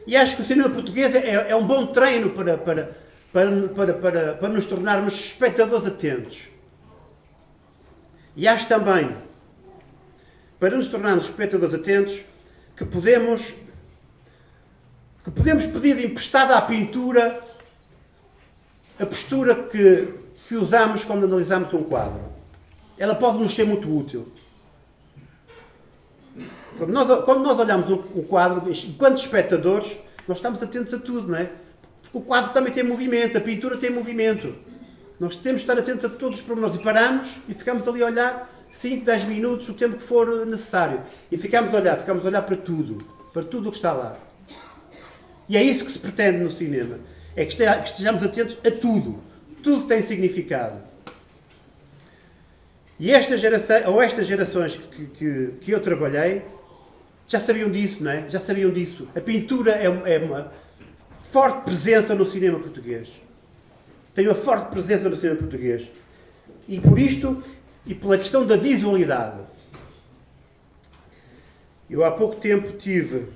E acho que o cinema português é um bom treino para nos tornarmos espectadores atentos. E acho também, para nos tornarmos espectadores atentos, que podemos pedir de emprestada à pintura a postura que usamos quando analisamos um quadro. Ela pode nos ser muito útil. Quando nós olhamos um quadro, enquanto espectadores, nós estamos atentos a tudo, não é? Porque o quadro também tem movimento, a pintura tem movimento. Nós temos de estar atentos a todos os pormenores e paramos e ficamos ali a olhar 5, 10 minutos, o tempo que for necessário. E ficamos a olhar para tudo o que está lá. E é isso que se pretende no cinema. É que estejamos atentos a tudo. Tudo tem significado. E esta geração, ou estas gerações que eu trabalhei, já sabiam disso, não é? Já sabiam disso. A pintura é uma forte presença no cinema português. Tem uma forte presença no cinema português. E por isto, e pela questão da visualidade. Eu há pouco tempo tive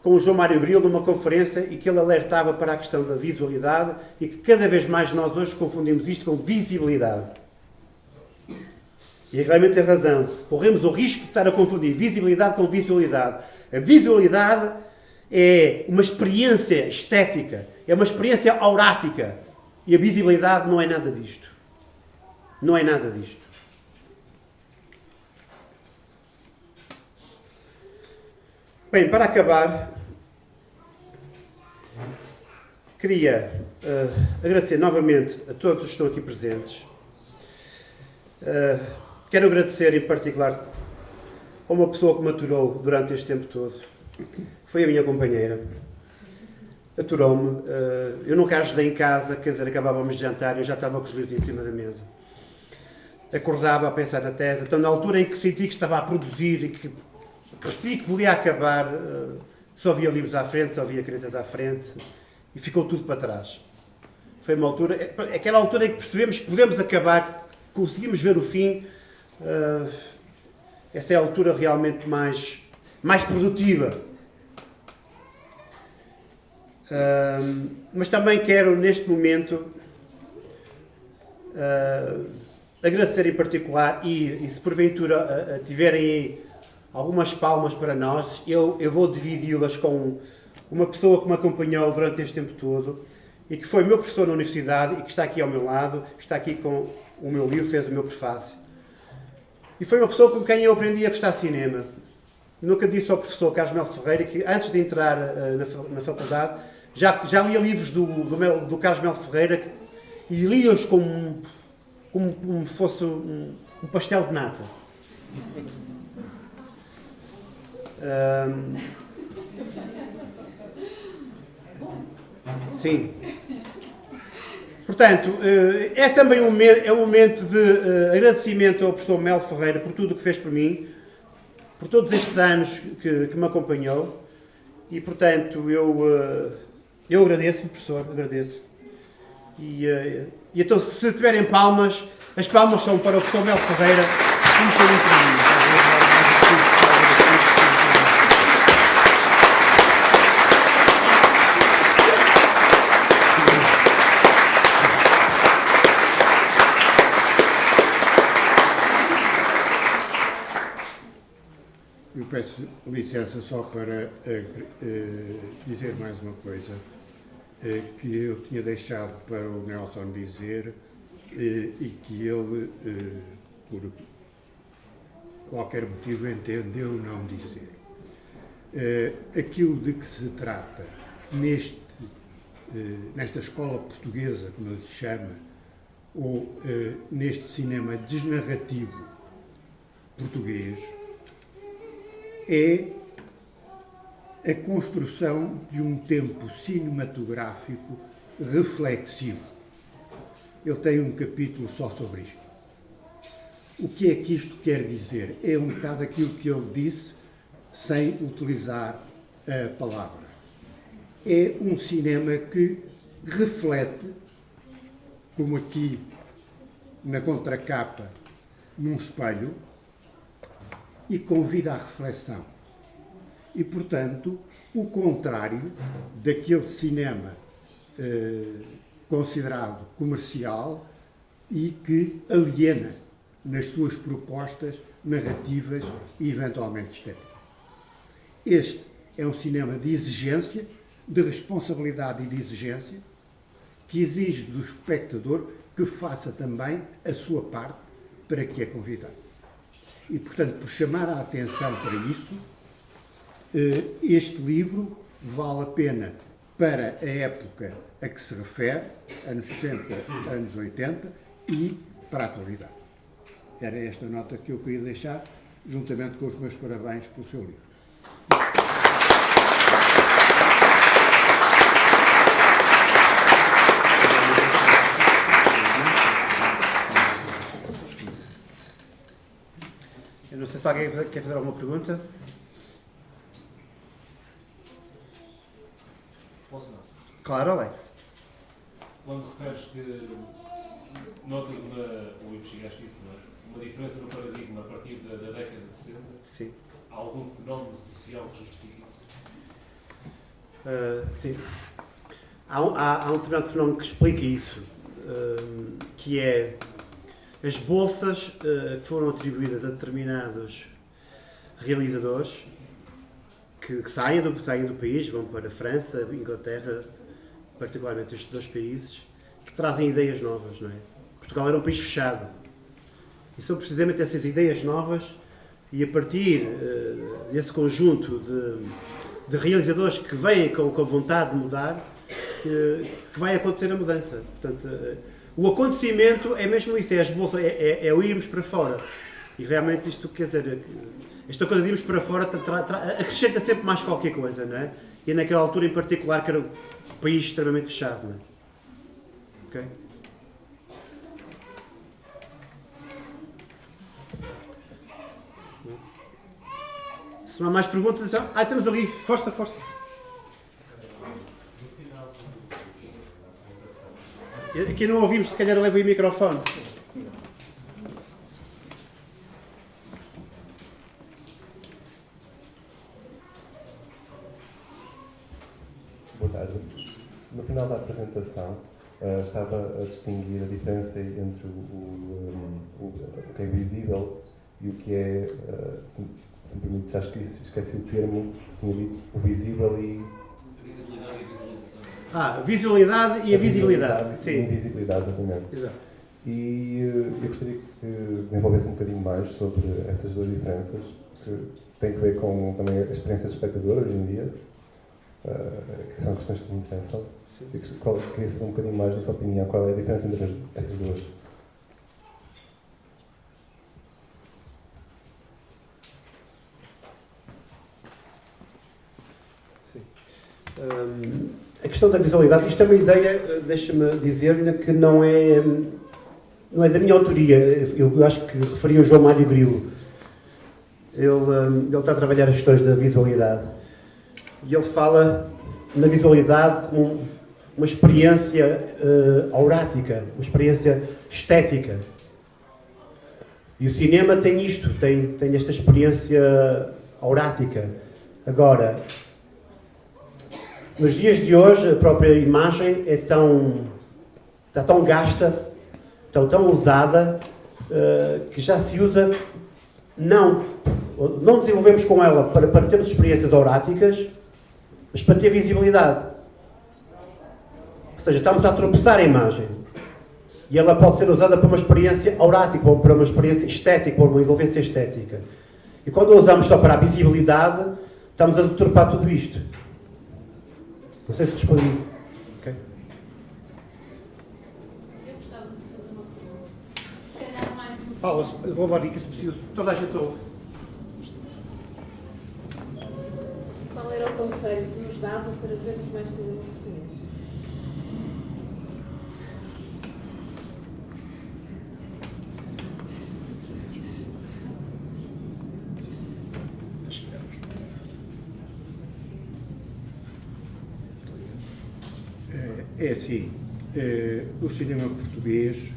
com o João Mário Grilo numa conferência e que ele alertava para a questão da visualidade e que cada vez mais nós hoje confundimos isto com visibilidade. E realmente tem razão. Corremos o risco de estar a confundir visibilidade com visualidade. A visualidade é uma experiência estética, é uma experiência aurática. E a visibilidade não é nada disto. Não é nada disto. Bem, para acabar, queria agradecer novamente a todos os que estão aqui presentes. Quero agradecer em particular a uma pessoa que me aturou durante este tempo todo. Foi a minha companheira. Aturou-me. Eu nunca ajudei em casa, quer dizer, acabávamos de jantar e eu já estava com os livros em cima da mesa. Acordava a pensar na tese. Então, na altura em que senti que estava a produzir e que percebi que podia acabar, só havia livros à frente, só havia canetas à frente e ficou tudo para trás. Foi uma altura, aquela altura em que percebemos que podemos acabar, conseguimos ver o fim. Essa é a altura realmente mais produtiva. Mas também quero, neste momento, agradecer em particular e se porventura tiverem aí algumas palmas para nós, eu vou dividi-las com uma pessoa que me acompanhou durante este tempo todo e que foi meu professor na universidade e que está aqui ao meu lado, está aqui com o meu livro, fez o meu prefácio. E foi uma pessoa com quem eu aprendi a gostar de cinema. Nunca disse ao professor Carlos Melo Ferreira que antes de entrar na faculdade já lia livros do Carlos Melo Ferreira e lia-os como fosse um pastel de nata. Sim. Portanto, é também um momento de agradecimento ao professor Melo Ferreira por tudo o que fez por mim, por todos estes anos que me acompanhou e, portanto, eu agradeço, professor, agradeço. E então, se tiverem palmas, as palmas são para o professor Melo Ferreira e um bocadinho para mim. Eu peço licença só para dizer mais uma coisa que eu tinha deixado para o Nelson dizer e que ele, por qualquer motivo, entendeu não dizer. Aquilo de que se trata nesta escola portuguesa, como se chama, ou neste cinema desnarrativo português, é a construção de um tempo cinematográfico reflexivo. Ele tem um capítulo só sobre isto. O que é que isto quer dizer? É um bocado aquilo que ele disse, sem utilizar a palavra. É um cinema que reflete, como aqui na contracapa, num espelho, e convida à reflexão. E, portanto, o contrário daquele cinema considerado comercial e que aliena nas suas propostas narrativas e, eventualmente, estéticas. Este é um cinema de exigência, de responsabilidade e de exigência, que exige do espectador que faça também a sua parte para que é convidado. E, portanto, por chamar a atenção para isso, este livro vale a pena para a época a que se refere, anos 60, anos 80, e para a atualidade. Era esta nota que eu queria deixar, juntamente com os meus parabéns pelo seu livro. Eu não sei se alguém quer fazer alguma pergunta. Posso, não? Claro, Alex. Quando referes que notas ou investigaste isso, não é? Uma diferença no paradigma a partir da década de 60, Sim. há algum fenómeno social que justifique isso? Sim. Há um determinado fenómeno que explica isso, que é as bolsas que foram atribuídas a determinados realizadores que saem do país, vão para a França, Inglaterra, particularmente estes dois países, que trazem ideias novas, não é? Portugal era um país fechado. E são precisamente essas ideias novas e a partir desse conjunto de realizadores que vêm com a vontade de mudar, que vai acontecer a mudança. Portanto, o acontecimento é mesmo isso, é as bolsas, é o irmos para fora. E realmente isto, quer dizer, esta coisa de irmos para fora acrescenta sempre mais qualquer coisa, não é? E naquela altura em particular que era um país extremamente fechado, não é? Ok? Se não há mais perguntas, então... temos ali, força. Aqui não ouvimos, se calhar levo o microfone. Boa tarde. No final da apresentação, estava a distinguir a diferença entre o que é visível e o que é, se me permite, já esqueci o termo, tinha dito o visível e... Visibilidade e visualização. A visualidade e a visibilidade. Sim. A invisibilidade, exatamente. Exato. E eu gostaria que desenvolvesse um bocadinho mais sobre essas duas diferenças, que tem a ver com também a experiência do espectador hoje em dia, que são questões que me interessam. E queria saber um bocadinho mais da sua opinião, qual é a diferença entre essas duas. A questão da visualidade, isto é uma ideia, deixa-me dizer-lhe, que não é da minha autoria. Eu acho que referi o João Mário Grilo. Ele está a trabalhar as questões da visualidade. E ele fala na visualidade como uma experiência aurática, uma experiência estética. E o cinema tem isto, tem esta experiência aurática. Agora, nos dias de hoje, a própria imagem está tão gasta, tão usada, que já se usa, não desenvolvemos com ela para termos experiências auráticas, mas para ter visibilidade. Ou seja, estamos a tropeçar a imagem. E ela pode ser usada para uma experiência aurática, ou para uma experiência estética, ou uma envolvência estética. E quando a usamos só para a visibilidade, estamos a deturpar tudo isto. Não sei se respondi. Okay. Eu gostava de fazer uma pergunta. Se calhar mais uma. Fala, vou levar aqui se preciso. Toda a gente ouve. Qual era o conselho que nos dava para vermos mais cinema português? É assim, o cinema português,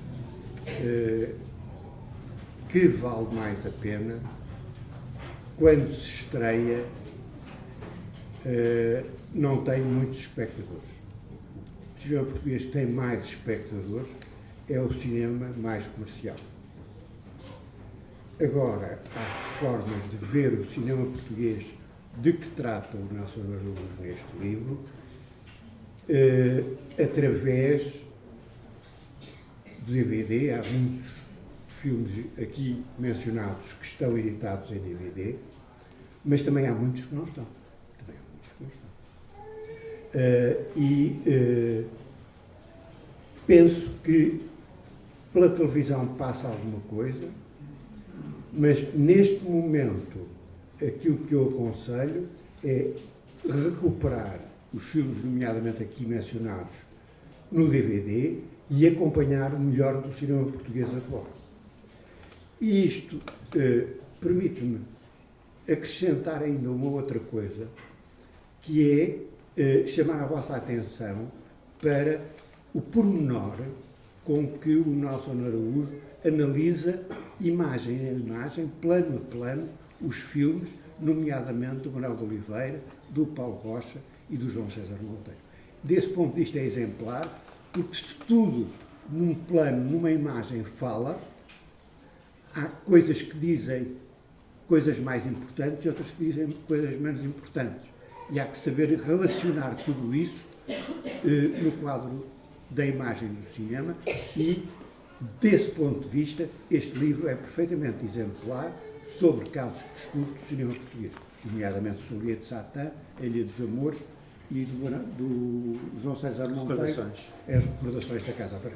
que vale mais a pena, quando se estreia, não tem muitos espectadores. O cinema português que tem mais espectadores é o cinema mais comercial. Agora, há formas de ver o cinema português de que trata o Nelson Araújo neste livro, através do DVD. Há muitos filmes aqui mencionados que estão editados em DVD, mas também há muitos que não estão. Penso que pela televisão passa alguma coisa, mas neste momento aquilo que eu aconselho é recuperar os filmes, nomeadamente aqui mencionados, no DVD e acompanhar o melhor do cinema português atual. E isto permite-me acrescentar ainda uma outra coisa, que é chamar a vossa atenção para o pormenor com que o Nelson Araújo analisa imagem a imagem, plano a plano, os filmes, nomeadamente do Manuel de Oliveira, do Paulo Rocha e do João César Monteiro. Desse ponto de vista é exemplar, porque se tudo num plano, numa imagem fala, há coisas que dizem coisas mais importantes e outras que dizem coisas menos importantes. E há que saber relacionar tudo isso no quadro da imagem do cinema e, desse ponto de vista, este livro é perfeitamente exemplar sobre casos de estudo do cinema português, nomeadamente sobre de Satã, A Ilha dos Amores e do João César Monteiro, as recordações da Casa Branca.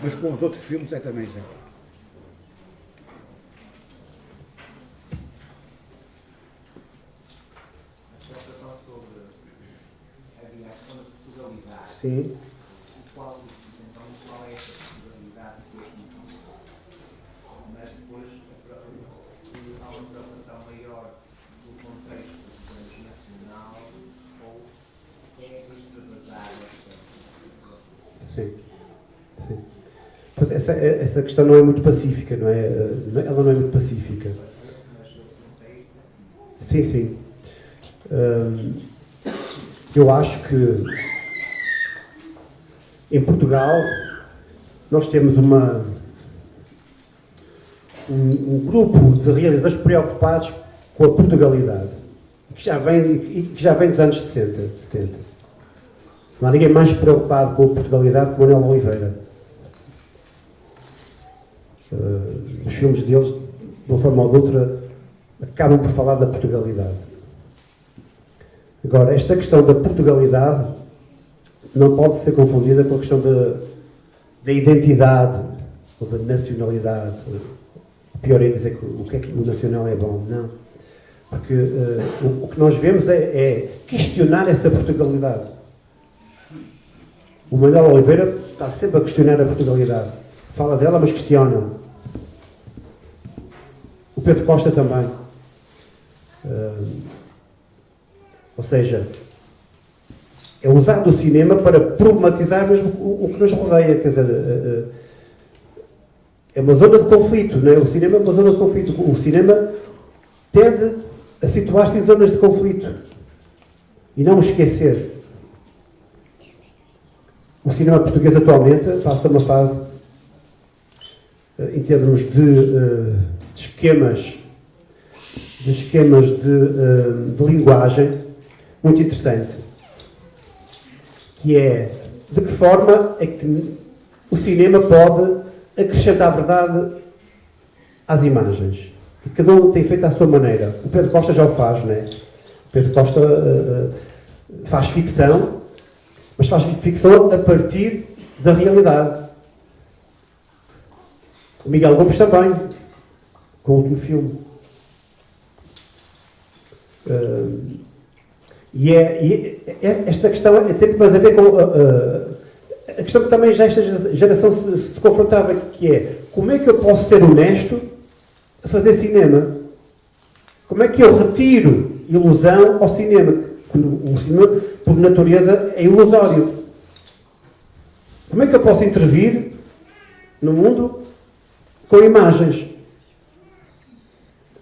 Mas com os outros filmes é também exemplar. Sim. Qual é essa possibilidade de aquisição? Mas depois, se há uma preocupação maior do contexto nacional ou é extravasar essa. Sim. Sim. Pois essa questão não é muito pacífica, não é? Ela não é muito pacífica. Sim, sim. Eu acho que em Portugal nós temos um grupo de realizadores preocupados com a Portugalidade, que já vem dos anos 60, 70. Não há ninguém mais preocupado com a Portugalidade que Manuel Oliveira. Os filmes deles, de uma forma ou de outra, acabam por falar da Portugalidade. Agora, esta questão da Portugalidade não pode ser confundida com a questão da identidade ou da nacionalidade. Pior é dizer que o que é que o nacional é bom. Não. Porque o que nós vemos é questionar essa Portugalidade. O Manuel Oliveira está sempre a questionar a Portugalidade. Fala dela, mas questiona. O Pedro Costa também. Ou seja, é usado o cinema para problematizar mesmo o que nos rodeia. Quer dizer, é uma zona de conflito, não é? O cinema é uma zona de conflito. O cinema tende a situar-se em zonas de conflito e não esquecer. O cinema português atualmente passa uma fase, em termos de esquemas de linguagem, muito interessante, que é de que forma é que o cinema pode acrescentar verdade às imagens. E cada um tem feito à sua maneira. O Pedro Costa já o faz, não é? O Pedro Costa faz ficção, mas faz ficção a partir da realidade. O Miguel Gomes também, com o último filme. Esta questão tem mais a ver com a questão que também já esta geração se confrontava, que é: como é que eu posso ser honesto a fazer cinema? Como é que eu retiro ilusão ao cinema? O cinema, por natureza, é ilusório. Como é que eu posso intervir no mundo com imagens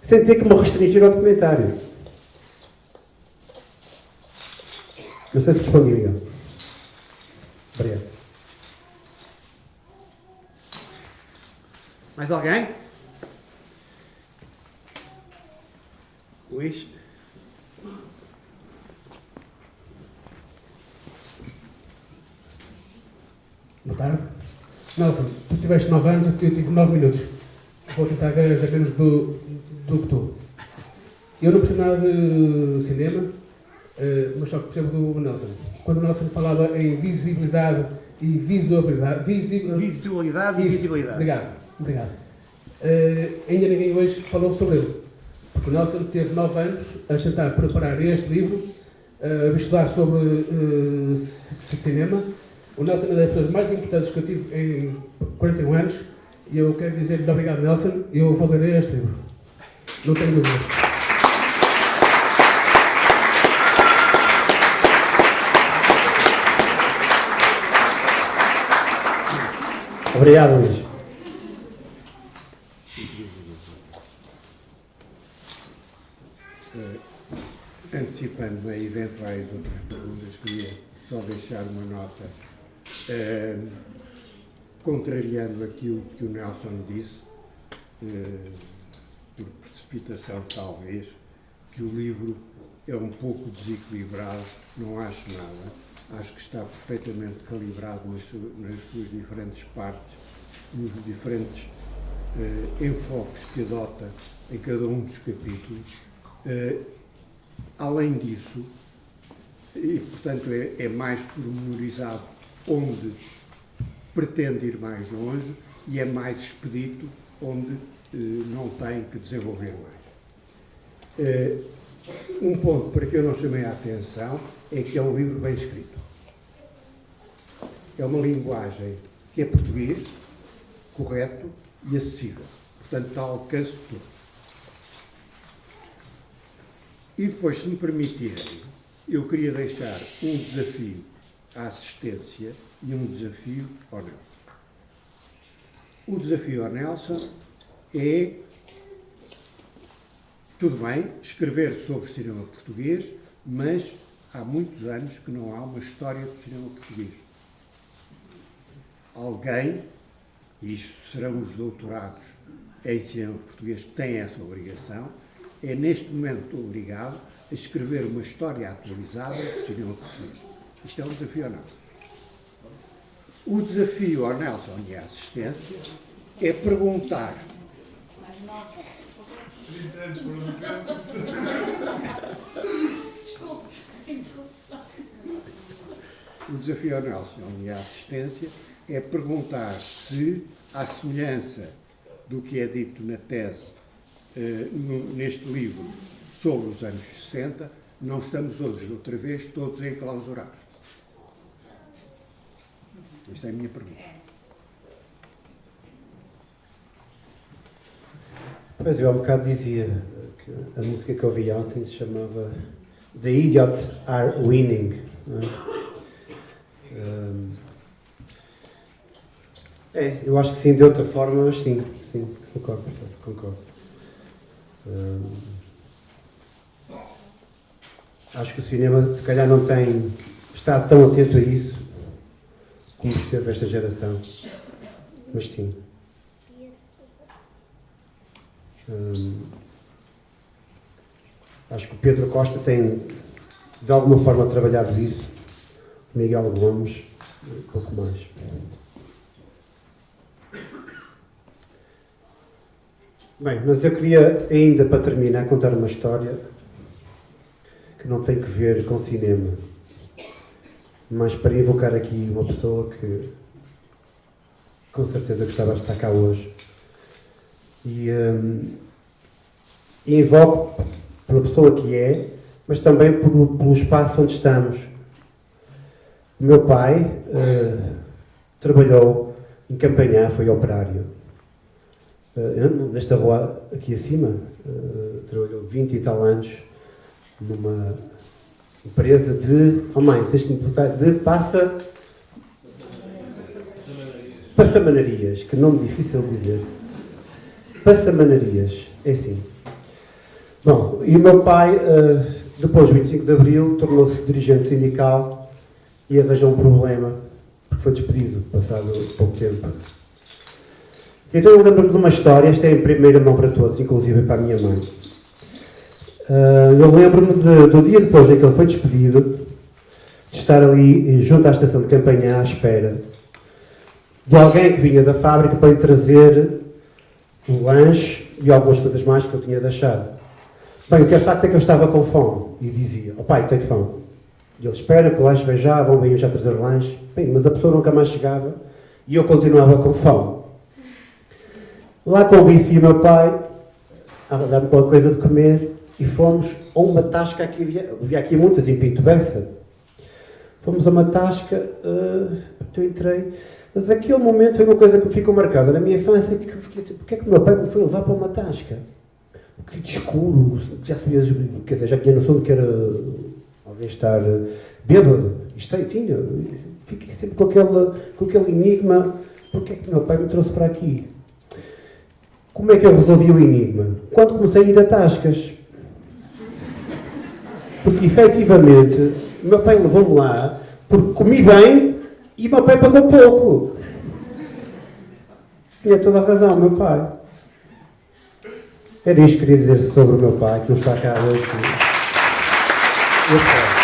sem ter que me restringir ao documentário? Não sei se respondi, Miguel. Obrigado. Mais alguém? Luís? Boa tarde. Nelson, tu tiveste 9 anos, eu tive 9 minutos. Vou tentar ganhar menos do que tu. Eu não percebo nada de cinema, mas só que percebo do Nelson. Quando o Nelson falava em visibilidade e visualidade... Visualidade e visibilidade. Obrigado. Ainda ninguém hoje falou sobre ele. Porque o Nelson teve 9 anos a tentar preparar este livro, a estudar sobre cinema. O Nelson é das pessoas mais importantes que eu tive em 41 anos e eu quero dizer-lhe obrigado, Nelson, e eu vou ler este livro. Não tenho dúvida. Obrigado, Luís. Antes antecipando a eventuais outras perguntas, queria só deixar uma nota, contrariando aquilo que o Nelson disse, por precipitação talvez, que o livro é um pouco desequilibrado, não acho nada. Acho que está perfeitamente calibrado nas suas diferentes partes, nos diferentes enfoques que adota em cada um dos capítulos. Além disso, e portanto é mais pormenorizado onde pretende ir mais longe e é mais expedito onde não tem que desenvolver mais. Um ponto para que eu não chamei a atenção é que é um livro bem escrito. É uma linguagem que é português, correto e acessível. Portanto, está ao alcance de todos. E depois, se me permitirem, eu queria deixar um desafio à assistência e um desafio ao Nelson. O desafio ao Nelson é, tudo bem, escrever sobre cinema português, mas há muitos anos que não há uma história do cinema português. Alguém, e isto serão os doutorados em cinema português que têm essa obrigação, é neste momento obrigado a escrever uma história atualizada do cinema português. Isto é um desafio ao Nelson. O desafio ao Nelson e à assistência é perguntar. Desculpe, interrupção. O desafio ao Nelson e à assistência é perguntar se, à semelhança do que é dito na tese, neste livro, sobre os anos 60, não estamos hoje, outra vez, todos enclausurados. Esta é a minha pergunta. Pois eu há um bocado dizia que a música que eu ouvi ontem se chamava The Idiots Are Winning. Não é? Eu acho que sim, de outra forma, mas sim, concordo. Acho que o cinema, se calhar, não tem estado tão atento a isso como esteve esta geração, mas sim. Acho que o Pedro Costa tem, de alguma forma, trabalhado isso. O Miguel Gomes, um pouco mais. Bem, mas eu queria ainda, para terminar, contar uma história que não tem que ver com cinema, mas para invocar aqui uma pessoa que com certeza gostava de estar cá hoje. E invoco pela pessoa que é, mas também pelo espaço onde estamos. O meu pai trabalhou em Campanhã, foi operário. Nesta rua aqui acima, trabalhou 20 e tal anos numa empresa de... Oh mãe, tens que me botar... De passamanarias, que nome difícil de dizer. Passamanarias, é assim. Bom, e o meu pai, depois do 25 de Abril, tornou-se dirigente sindical e arranjou um problema, porque foi despedido, passado pouco tempo. Então eu lembro-me de uma história, esta é em primeira mão para todos, inclusive para a minha mãe. Eu lembro-me do dia depois em que ele foi despedido, de estar ali junto à estação de Campanhã à espera de alguém que vinha da fábrica para lhe trazer um lanche e algumas coisas mais que eu tinha deixado. Bem, o que é facto é que eu estava com fome e dizia: "Oh pai, tenho fome." E ele: "Espera que o lanche vem já, vão vir já trazer o lanche." Bem, mas a pessoa nunca mais chegava e eu continuava com fome. Lá convenci o meu pai a dar-me alguma coisa de comer e fomos a uma tasca aqui, havia aqui muitas em Pinto Bessa. Fomos a uma tasca, eu entrei, mas aquele momento foi uma coisa que me ficou marcada na minha infância, que eu fiquei assim: porque é que o meu pai me foi levar para uma tasca? Porque de escuro, já sabia, quer dizer, já tinha noção de que era alguém estar bêbado, estreitinho. Fiquei sempre com aquele enigma: porque é que o meu pai me trouxe para aqui? Como é que eu resolvi o enigma? Quando comecei a ir a tascas. Porque, efetivamente, o meu pai levou-me lá porque comi bem e o meu pai pagou pouco. Tinha toda a razão, o meu pai. Era isto que queria dizer sobre o meu pai, que não está cá hoje. Eu sei.